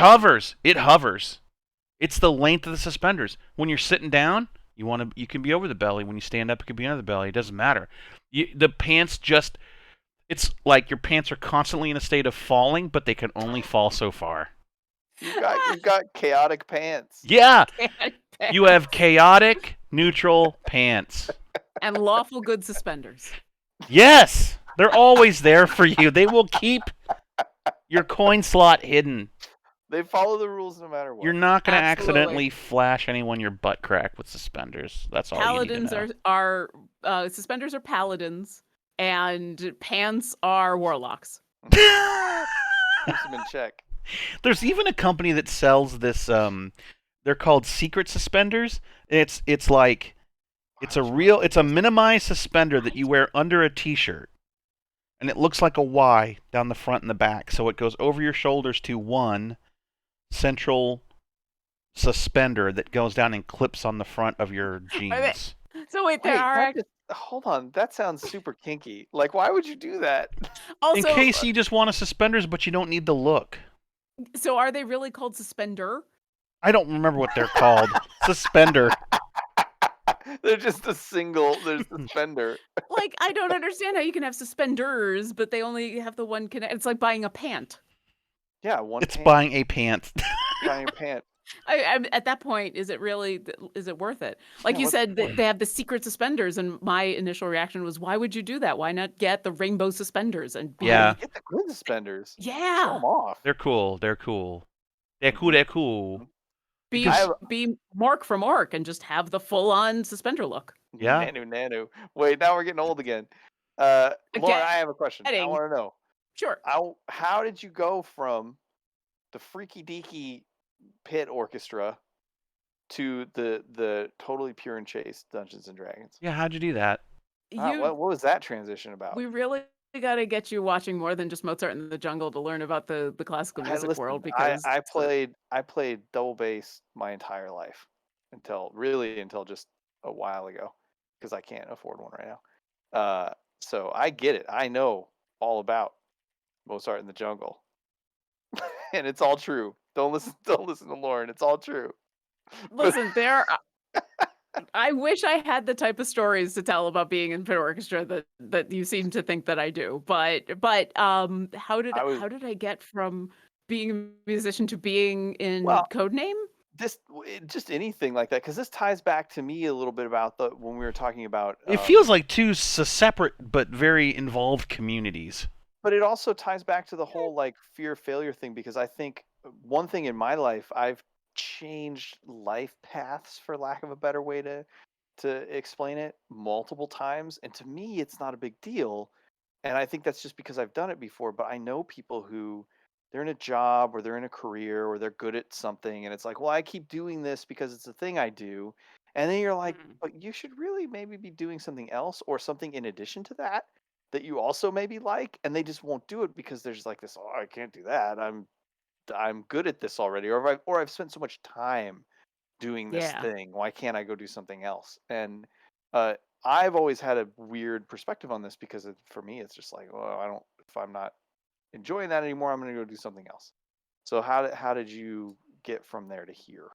It hovers. It's the length of the suspenders. When you're sitting down, you can be over the belly. When you stand up, it can be under the belly. It doesn't matter. The pants it's like your pants are constantly in a state of falling, but they can only fall so far. You've got chaotic pants. Yeah. You have chaotic, neutral pants. And lawful good suspenders. Yes. They're always there for you. They will keep your coin slot hidden. They follow the rules no matter what. You're not going to accidentally flash anyone your butt crack with suspenders. That's all Paladins you need to know. are suspenders are paladins, and pants are warlocks. Keeps them in check. There's even a company that sells this. They're called secret suspenders. It's a minimized suspender that you wear under a t-shirt. And it looks like a Y down the front and the back. So it goes over your shoulders to one central suspender that goes down and clips on the front of your jeans. So hold on. That sounds super kinky. Like, why would you do that? Also, in case you just want a suspenders, but you don't need the look. So are they really called suspender? I don't remember what they're called. Suspender. They're just there's suspender. Like, I don't understand how you can have suspenders, but they only have the one connect. It's like buying a pant. Yeah, buying a pant. Buying a pant. At that point, is it worth it? Like you said, they have the secret suspenders, and my initial reaction was, why would you do that? Why not get the rainbow suspenders and get the good suspenders? Yeah, show them off. They're cool. Be Mark from Orc and just have the full-on suspender look. Yeah. Nanu. Wait, now we're getting old again. Lauren, I have a question. I want to know. Sure. How did you go from the freaky deaky pit orchestra to the totally pure and chaste Dungeons and Dragons? Yeah, how'd you do that? What was that transition about? We really got to get you watching more than just Mozart in the Jungle to learn about the classical music world, because I played double bass my entire life until just a while ago, because I can't afford one right now. So I get it. I know all about Mozart in the Jungle. And it's all true. Don't listen to Lauren. It's all true. Listen, I wish I had the type of stories to tell about being in pit orchestra that you seem to think that I do. But how did I get from being a musician to being in Codename? Just anything like that, because this ties back to me a little bit about when we were talking about. It feels like two separate but very involved communities. But it also ties back to the whole like fear of failure thing, because I think one thing in my life, I've changed life paths, for lack of a better way to explain it, multiple times, and to me, it's not a big deal. And I think that's just because I've done it before. But I know people who they're in a job or they're in a career or they're good at something, and it's like, well, I keep doing this because it's a thing I do. And then you're like, Mm. but you should really maybe be doing something else or something in addition to that that you also maybe like, and they just won't do it because there's like this, oh, I can't do that. I'm good at this already, or I've spent so much time doing this Yeah. thing. Why can't I go do something else? And uh, I've always had a weird perspective on this because for me, it's just like, well, I don't. If I'm not enjoying that anymore, I'm going to go do something else. So how did you get from there to here?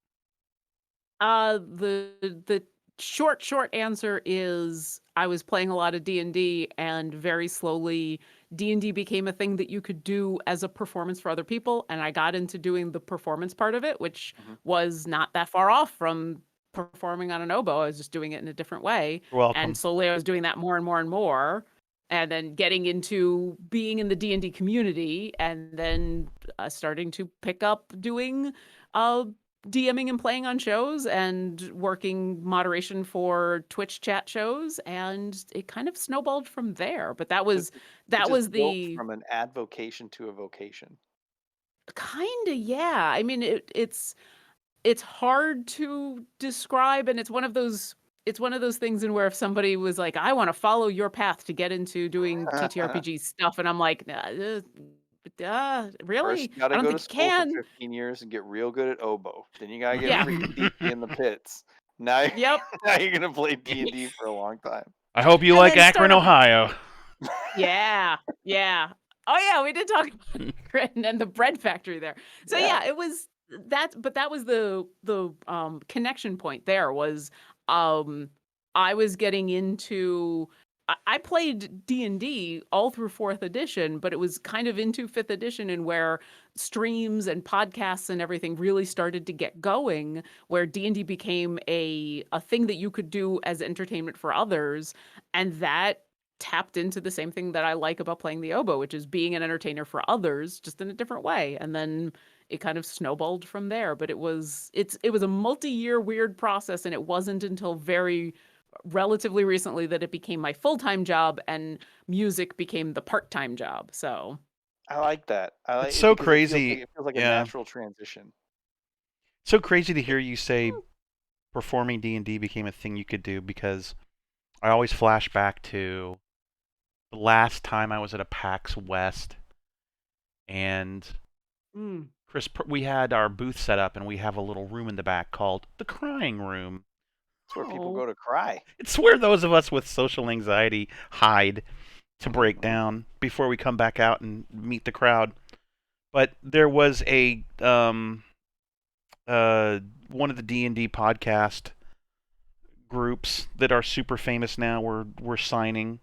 The short answer is I was playing a lot of D&D, and very slowly D&D became a thing that you could do as a performance for other people, and I got into doing the performance part of it, which Hmm. was not that far off from performing on an oboe. I was just doing it in a different way, You're and welcome. slowly I was doing that more and more and more, and then getting into being in the D&D community, and then starting to pick up doing uh DMing and playing on shows and working moderation for Twitch chat shows, and it kind of snowballed from there. But that So was it that just was built the from an advocation to a vocation. kind of, yeah. I mean, it's hard to describe, and it's one of those things in where if somebody was like, I want to follow your path to get into doing TTRPG stuff, and I'm like, First, really? you got I to don't go think to you school for can. 15 years and get real good at oboe. Then you got to get Yeah. freaking deep in the pits. Now, Yep. now you're gonna play D&D for a long time. I hope you And like then Akron, start up. Ohio. Yeah, yeah. Oh yeah, we did talk about Gretton and the bread factory there. So Yeah. yeah, it was that, but that was the connection point there was um I was getting into I played D&D all through 4th edition, but it was kind of into 5th edition, and where streams and podcasts and everything really started to get going, where D&D became a thing that you could do as entertainment for others, and that tapped into the same thing that I like about playing the oboe, which is being an entertainer for others, just in a different way. And then it kind of snowballed from there. But it was a multi-year weird process, and it wasn't until very relatively recently that it became my full-time job and music became the part-time job. So I like that. I like It's it so because crazy. it feels like a Yeah. natural transition. So crazy to hear you say performing D&D became a thing you could do, because I always flash back to the last time I was at a PAX West, and mm. we had our booth set up, and we have a little room in the back called the Crying Room. It's where people Oh. go to cry. It's where those of us with social anxiety hide to break Mhm. down before we come back out and meet the crowd. But there was one of the D&D podcast groups that are super famous now were signing,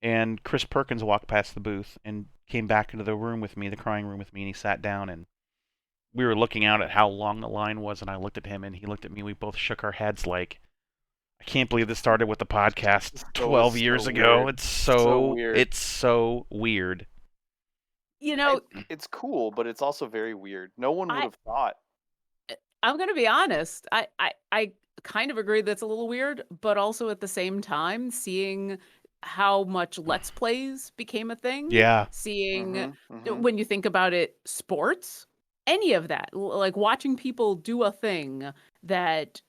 and Chris Perkins walked past the booth and came back into the room with me, the Crying Room with me, and he sat down, and we were looking out at how long the line was, and I looked at him and he looked at me. We both shook our heads like, I can't believe this started with the podcast 12 years ago. Weird. It's So weird. it's so weird. You know, It's cool, but it's also very weird. No one would have thought. I'm gonna be honest. I kind of agree that's a little weird, but also at the same time, seeing how much Let's Plays became a thing, Yeah. seeing Mhm. when you think about it, sports, any of that, like watching people do a thing that,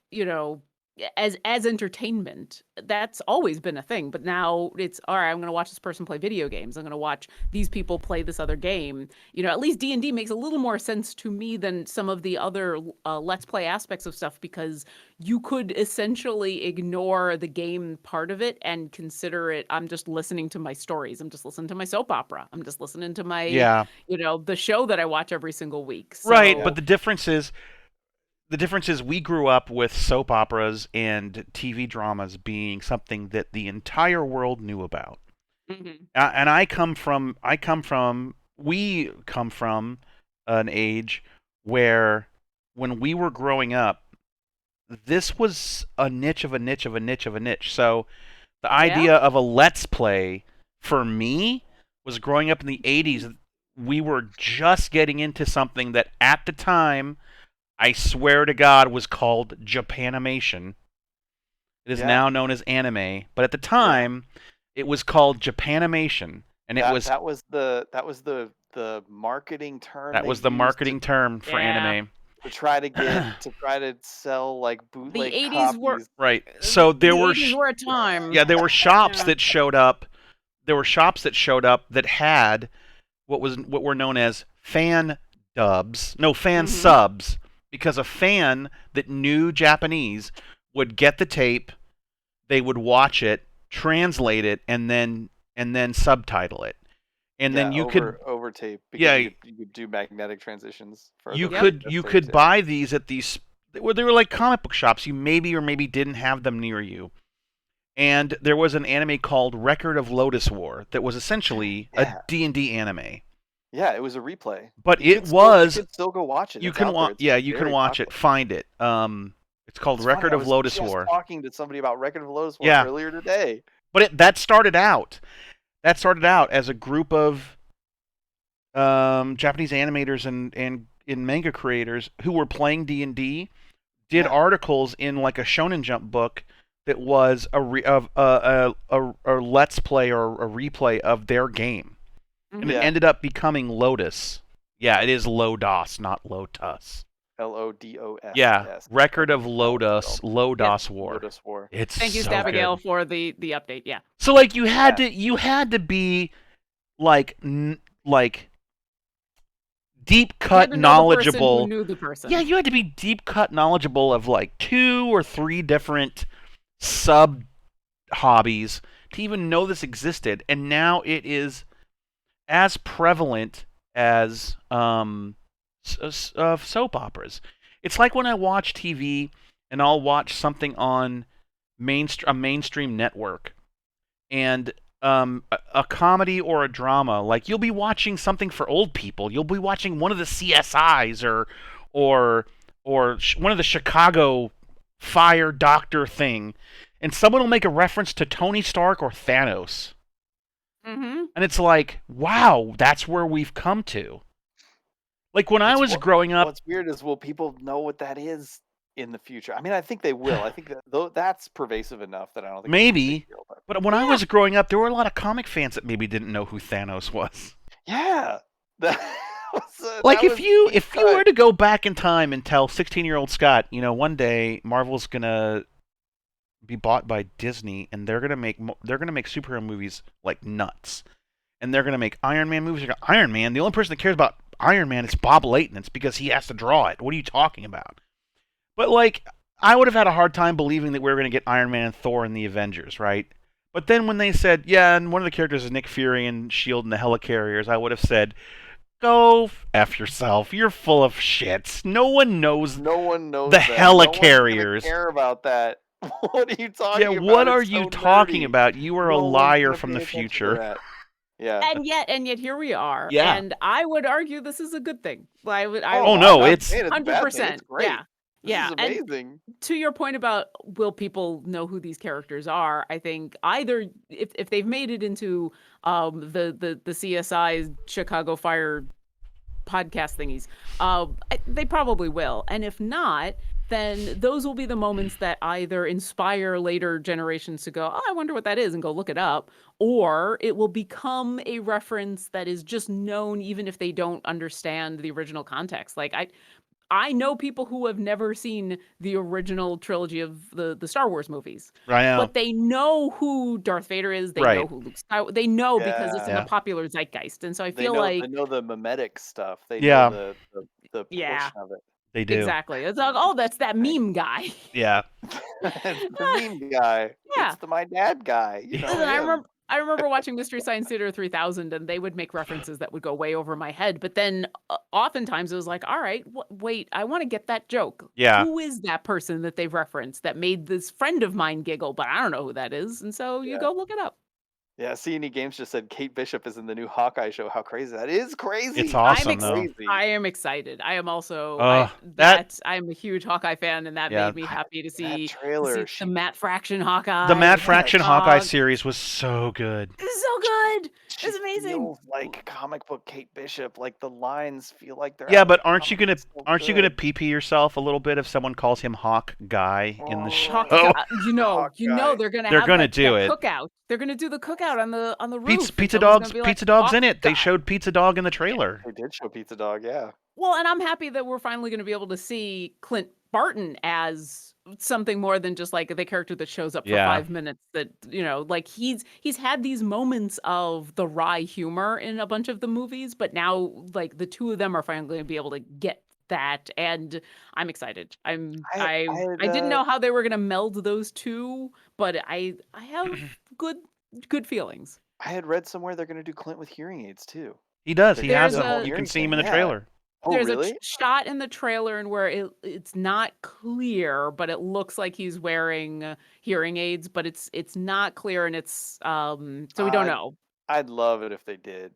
as entertainment, that's always been a thing. But now it's all right, I'm gonna watch this person play video games. I'm gonna watch these people play this other game. At least D&D makes a little more sense to me than some of the other Let's Play aspects of stuff, because you could essentially ignore the game part of it and consider it, I'm just listening to my stories. I'm just listening to my soap opera. I'm just listening to my, Yeah. the show that I watch every single week. So, Right, but the difference is we grew up with soap operas and TV dramas being something that the entire world knew about. Mhm. And we come from an age where, when we were growing up, this was a niche of a niche of a niche of a niche. So the idea of a Let's Play for me was growing up in the 80s. we were just getting into something that at the time, I swear to God, was called Japanimation. It is now known as anime, but at the time, it was called Japanimation, and it was that was the marketing term. That was the marketing term for anime. To try to sell like bootleg the 80s copies. Right. So there were 80s were a time. Yeah, there were shops that showed up. There were shops that showed up that had what were known as fan subs, because a fan that knew Japanese would get the tape, they would watch it, translate it, and then subtitle it. And then you could over tape. You could do magnetic transitions. You could buy these at these. They were like comic book shops. You maybe or maybe didn't have them near you. And there was an anime called Record of Lotus War that was essentially a D&D anime. Yeah, it was a replay. But you could still go watch it. You can watch. Yeah, you can watch it. Find it. It's called Record of Lotus War. I was talking to somebody about Record of Lotus War earlier today. But that started out. That started out as a group of Japanese animators and manga creators who were playing D&D, did articles in like a Shonen Jump book that was a let's play or a replay of their game, and it ended up becoming Lotus. Yeah, it is Lodos, not Lotus. Lodos. Yeah, Record of Lotus War. Lotus War. It's Thank you, so Abigail, good. for the update. Yeah. So like you had to be like deep cut knowledgeable. Who knew the person. Yeah, you had to be deep cut knowledgeable of like 2 or 3 different sub hobbies to even know this existed, and now it is as prevalent as soap operas. It's like when I watch TV and I'll watch something on a mainstream network, and a comedy or a drama, like you'll be watching something for old people. You'll be watching one of the CSIs or one of the Chicago Fire Doctor thing, and someone will make a reference to Tony Stark or Thanos. Mm-hmm. And it's like, wow, that's where we've come to. Like when I was growing up, what's weird is, will people know what that is in the future? I mean, I think they will. I think that's pervasive enough that I don't think maybe. But when I was growing up, there were a lot of comic fans that maybe didn't know who Thanos was. Yeah. If you were to go back in time and tell 16-year-old Scott, one day Marvel's gonna be bought by Disney and they're gonna make superhero movies like nuts, and they're gonna make Iron Man movies. Iron Man, the only person that cares about Iron Man is Bob Layton. It's because he has to draw it. What are you talking about? But like, I would have had a hard time believing that we were going to get Iron Man and Thor in the Avengers, right? But then when they said, yeah, and one of the characters is Nick Fury and S.H.I.E.L.D. and the Helicarriers, I would have said, go F yourself. You're full of shit. No one knows the Helicarriers. No one's care about that. What are you talking about? Yeah, what are you talking about? You are a liar from the future. Yeah. And yet here we are. Yeah. And I would argue this is a good thing. It's 100%. It's great. Yeah. Yeah, this is amazing. And to your point about will people know who these characters are, I think either if they've made it into the CSI Chicago Fire podcast thingies, they probably will. And if not, then those will be the moments that either inspire later generations to go, oh, I wonder what that is, and go look it up, or it will become a reference that is just known even if they don't understand the original context. Like I know people who have never seen the original trilogy of the Star Wars movies. Right. But they know who Darth Vader is. They know who Luke Skywalker. They know because it's in the popular zeitgeist. And so I feel like they know the mimetic stuff. They know the portion of it. They do. Exactly. It's like, oh, that's that meme guy. Yeah. It's the meme guy. Yeah. It's my dad guy. I remember watching Mystery Science Theater 3000, and they would make references that would go way over my head. But then oftentimes it was like, all right, wait, I want to get that joke. Yeah. Who is that person that they've referenced that made this friend of mine giggle, but I don't know who that is. And so you go look it up. Yeah, C&E Games just said Kate Bishop is in the new Hawkeye show. How crazy. That is crazy. It's awesome, though. I am excited. I am also, I'm a huge Hawkeye fan, and that made me happy to see the Matt Fraction Hawkeye. The Matt Fraction Hawkeye series was so good. It's so good. It was amazing. Feels like comic book Kate Bishop. Like the lines feel like they're Yeah, out but of aren't you comic. gonna It's so aren't you gonna good. pee yourself a little bit if someone calls him Hawkeye in the show? You know Hawkeye. they're gonna They're have gonna that do it. cookout. They're gonna do the cookout on the roof. and Pizza someone's Dog's gonna be like, Pizza Dog's in it. They "Hawkeye." showed Pizza Dog in the trailer. They did show Pizza Dog, yeah. Well, and I'm happy that we're finally going to be able to see Clint Barton as something more than just like the character that shows up for Yeah. 5 minutes. That like he's had these moments of the wry humor in a bunch of the movies, but now like the two of them are finally going to be able to get that, and I'm excited. I didn't know how they were going to meld those two, but I have good feelings. I had read somewhere they're going to do Clint with hearing aids too. He does. He has There's them. a- You can see him in the Yeah. trailer. Oh, There's really? a shot in the trailer and where it's not clear, but it looks like he's wearing hearing aids, but it's not clear, and it's so we don't know. I'd love it if they did.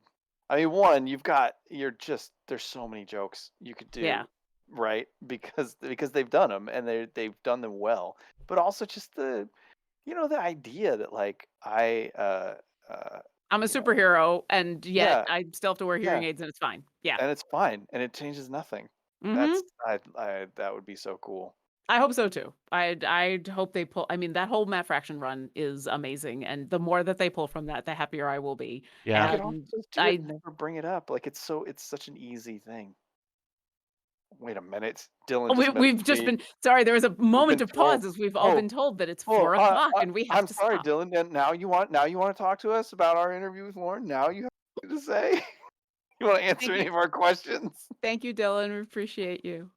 I mean, one, there's so many jokes you could do, Yeah. right? Because they've done them and they've done them well. But also just the idea that like I'm a superhero, and yet I still have to wear hearing Yeah. aids, and it's fine. Yeah. and it's fine and it changes nothing. Mhm. That would be so cool. I hope so too. I hope they pull. I mean, that whole Matt Fraction run is amazing, and the more that they pull from that, the happier I will be. Yeah. You could And also just do it and never bring it up. Like it's such an easy thing. Wait a minute, Dylan. we've just been sorry. There was a moment of pause told- as we've all been told that it's Oh, 4 o'clock and we have I'm to sorry, stop. Dylan. And now you want to talk to us about our interview with Lauren? Now you have something to say? You want to answer Thank any you. of our questions? Thank you, Dylan. We appreciate you.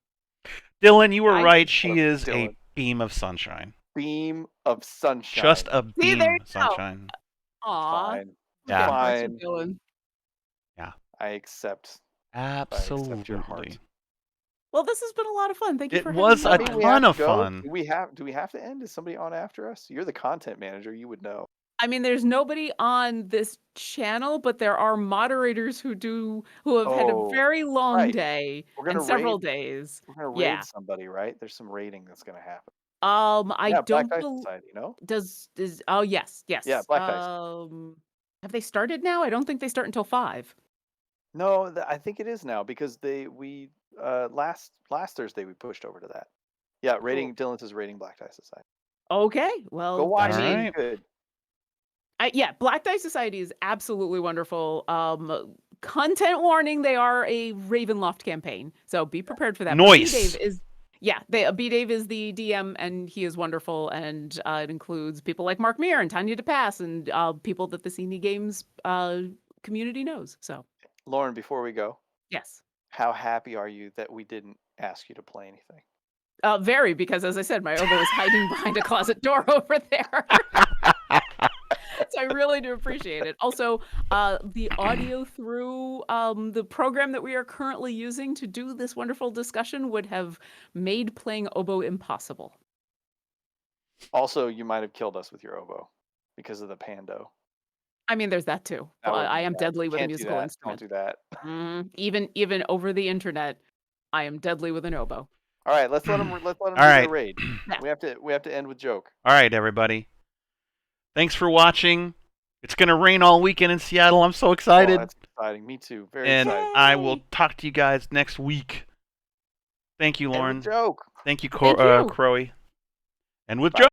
Dylan, you were I- right. She is Dylan. a beam of sunshine. Beam of sunshine. Just a See, beam there you of sunshine. Aw. Fine. Yeah. God bless you, Fine. Dylan. I accept. Absolutely. your heart. Well, this has been a lot of fun. Thank you It for was having a me on. ton of go? fun. Do we have to end? Is somebody on after us? You're the content manager. You would know. I mean, there's nobody on this channel, but there are moderators who have had a Oh, very long right. day We're gonna and several raid- days. We're gonna Yeah. raid somebody, right? There's some raiding that's gonna happen. I Yeah, don't Black Dice bel Society. You know? does oh yes. Yeah, Black Dice. Have they started now? I don't think they start until 5. No, I think it is now because last Thursday we pushed over to that. Yeah, rating Dylan says rating Black Dice Society. Okay. Well, Go watch All it. right. It's good. Yeah, Black Dice Society is absolutely wonderful. Content warning: they are a Ravenloft campaign, so be prepared for that. But Nice. B-Dave is B-Dave is the DM, and he is wonderful, and it includes people like Mark Meir and Tanya DePass, and people that the CNE Games community knows. So Lauren, before we go, yes, how happy are you that we didn't ask you to play anything? very, because as I said, my oboe is hiding behind a closet door over there. So I really do appreciate it. Also, the audio through the program that we are currently using to do this wonderful discussion would have made playing oboe impossible. Also, you might have killed us with your oboe because of the pando. I mean, there's that too. That would I be am bad. deadly with a Can't do musical that. instrument. Don't do that. Even over the internet, I am deadly with an oboe. All right, let's let him do right. the raid. Yeah. We have to end with joke. All right, everybody. Thanks for watching. It's going to rain all weekend in Seattle. I'm so excited. Oh, that's exciting. Me too. Very And excited. I will talk to you guys next week. Thank you, End Lauren. with joke. Thank you, Thank you. Crowy. And with Bye, joke.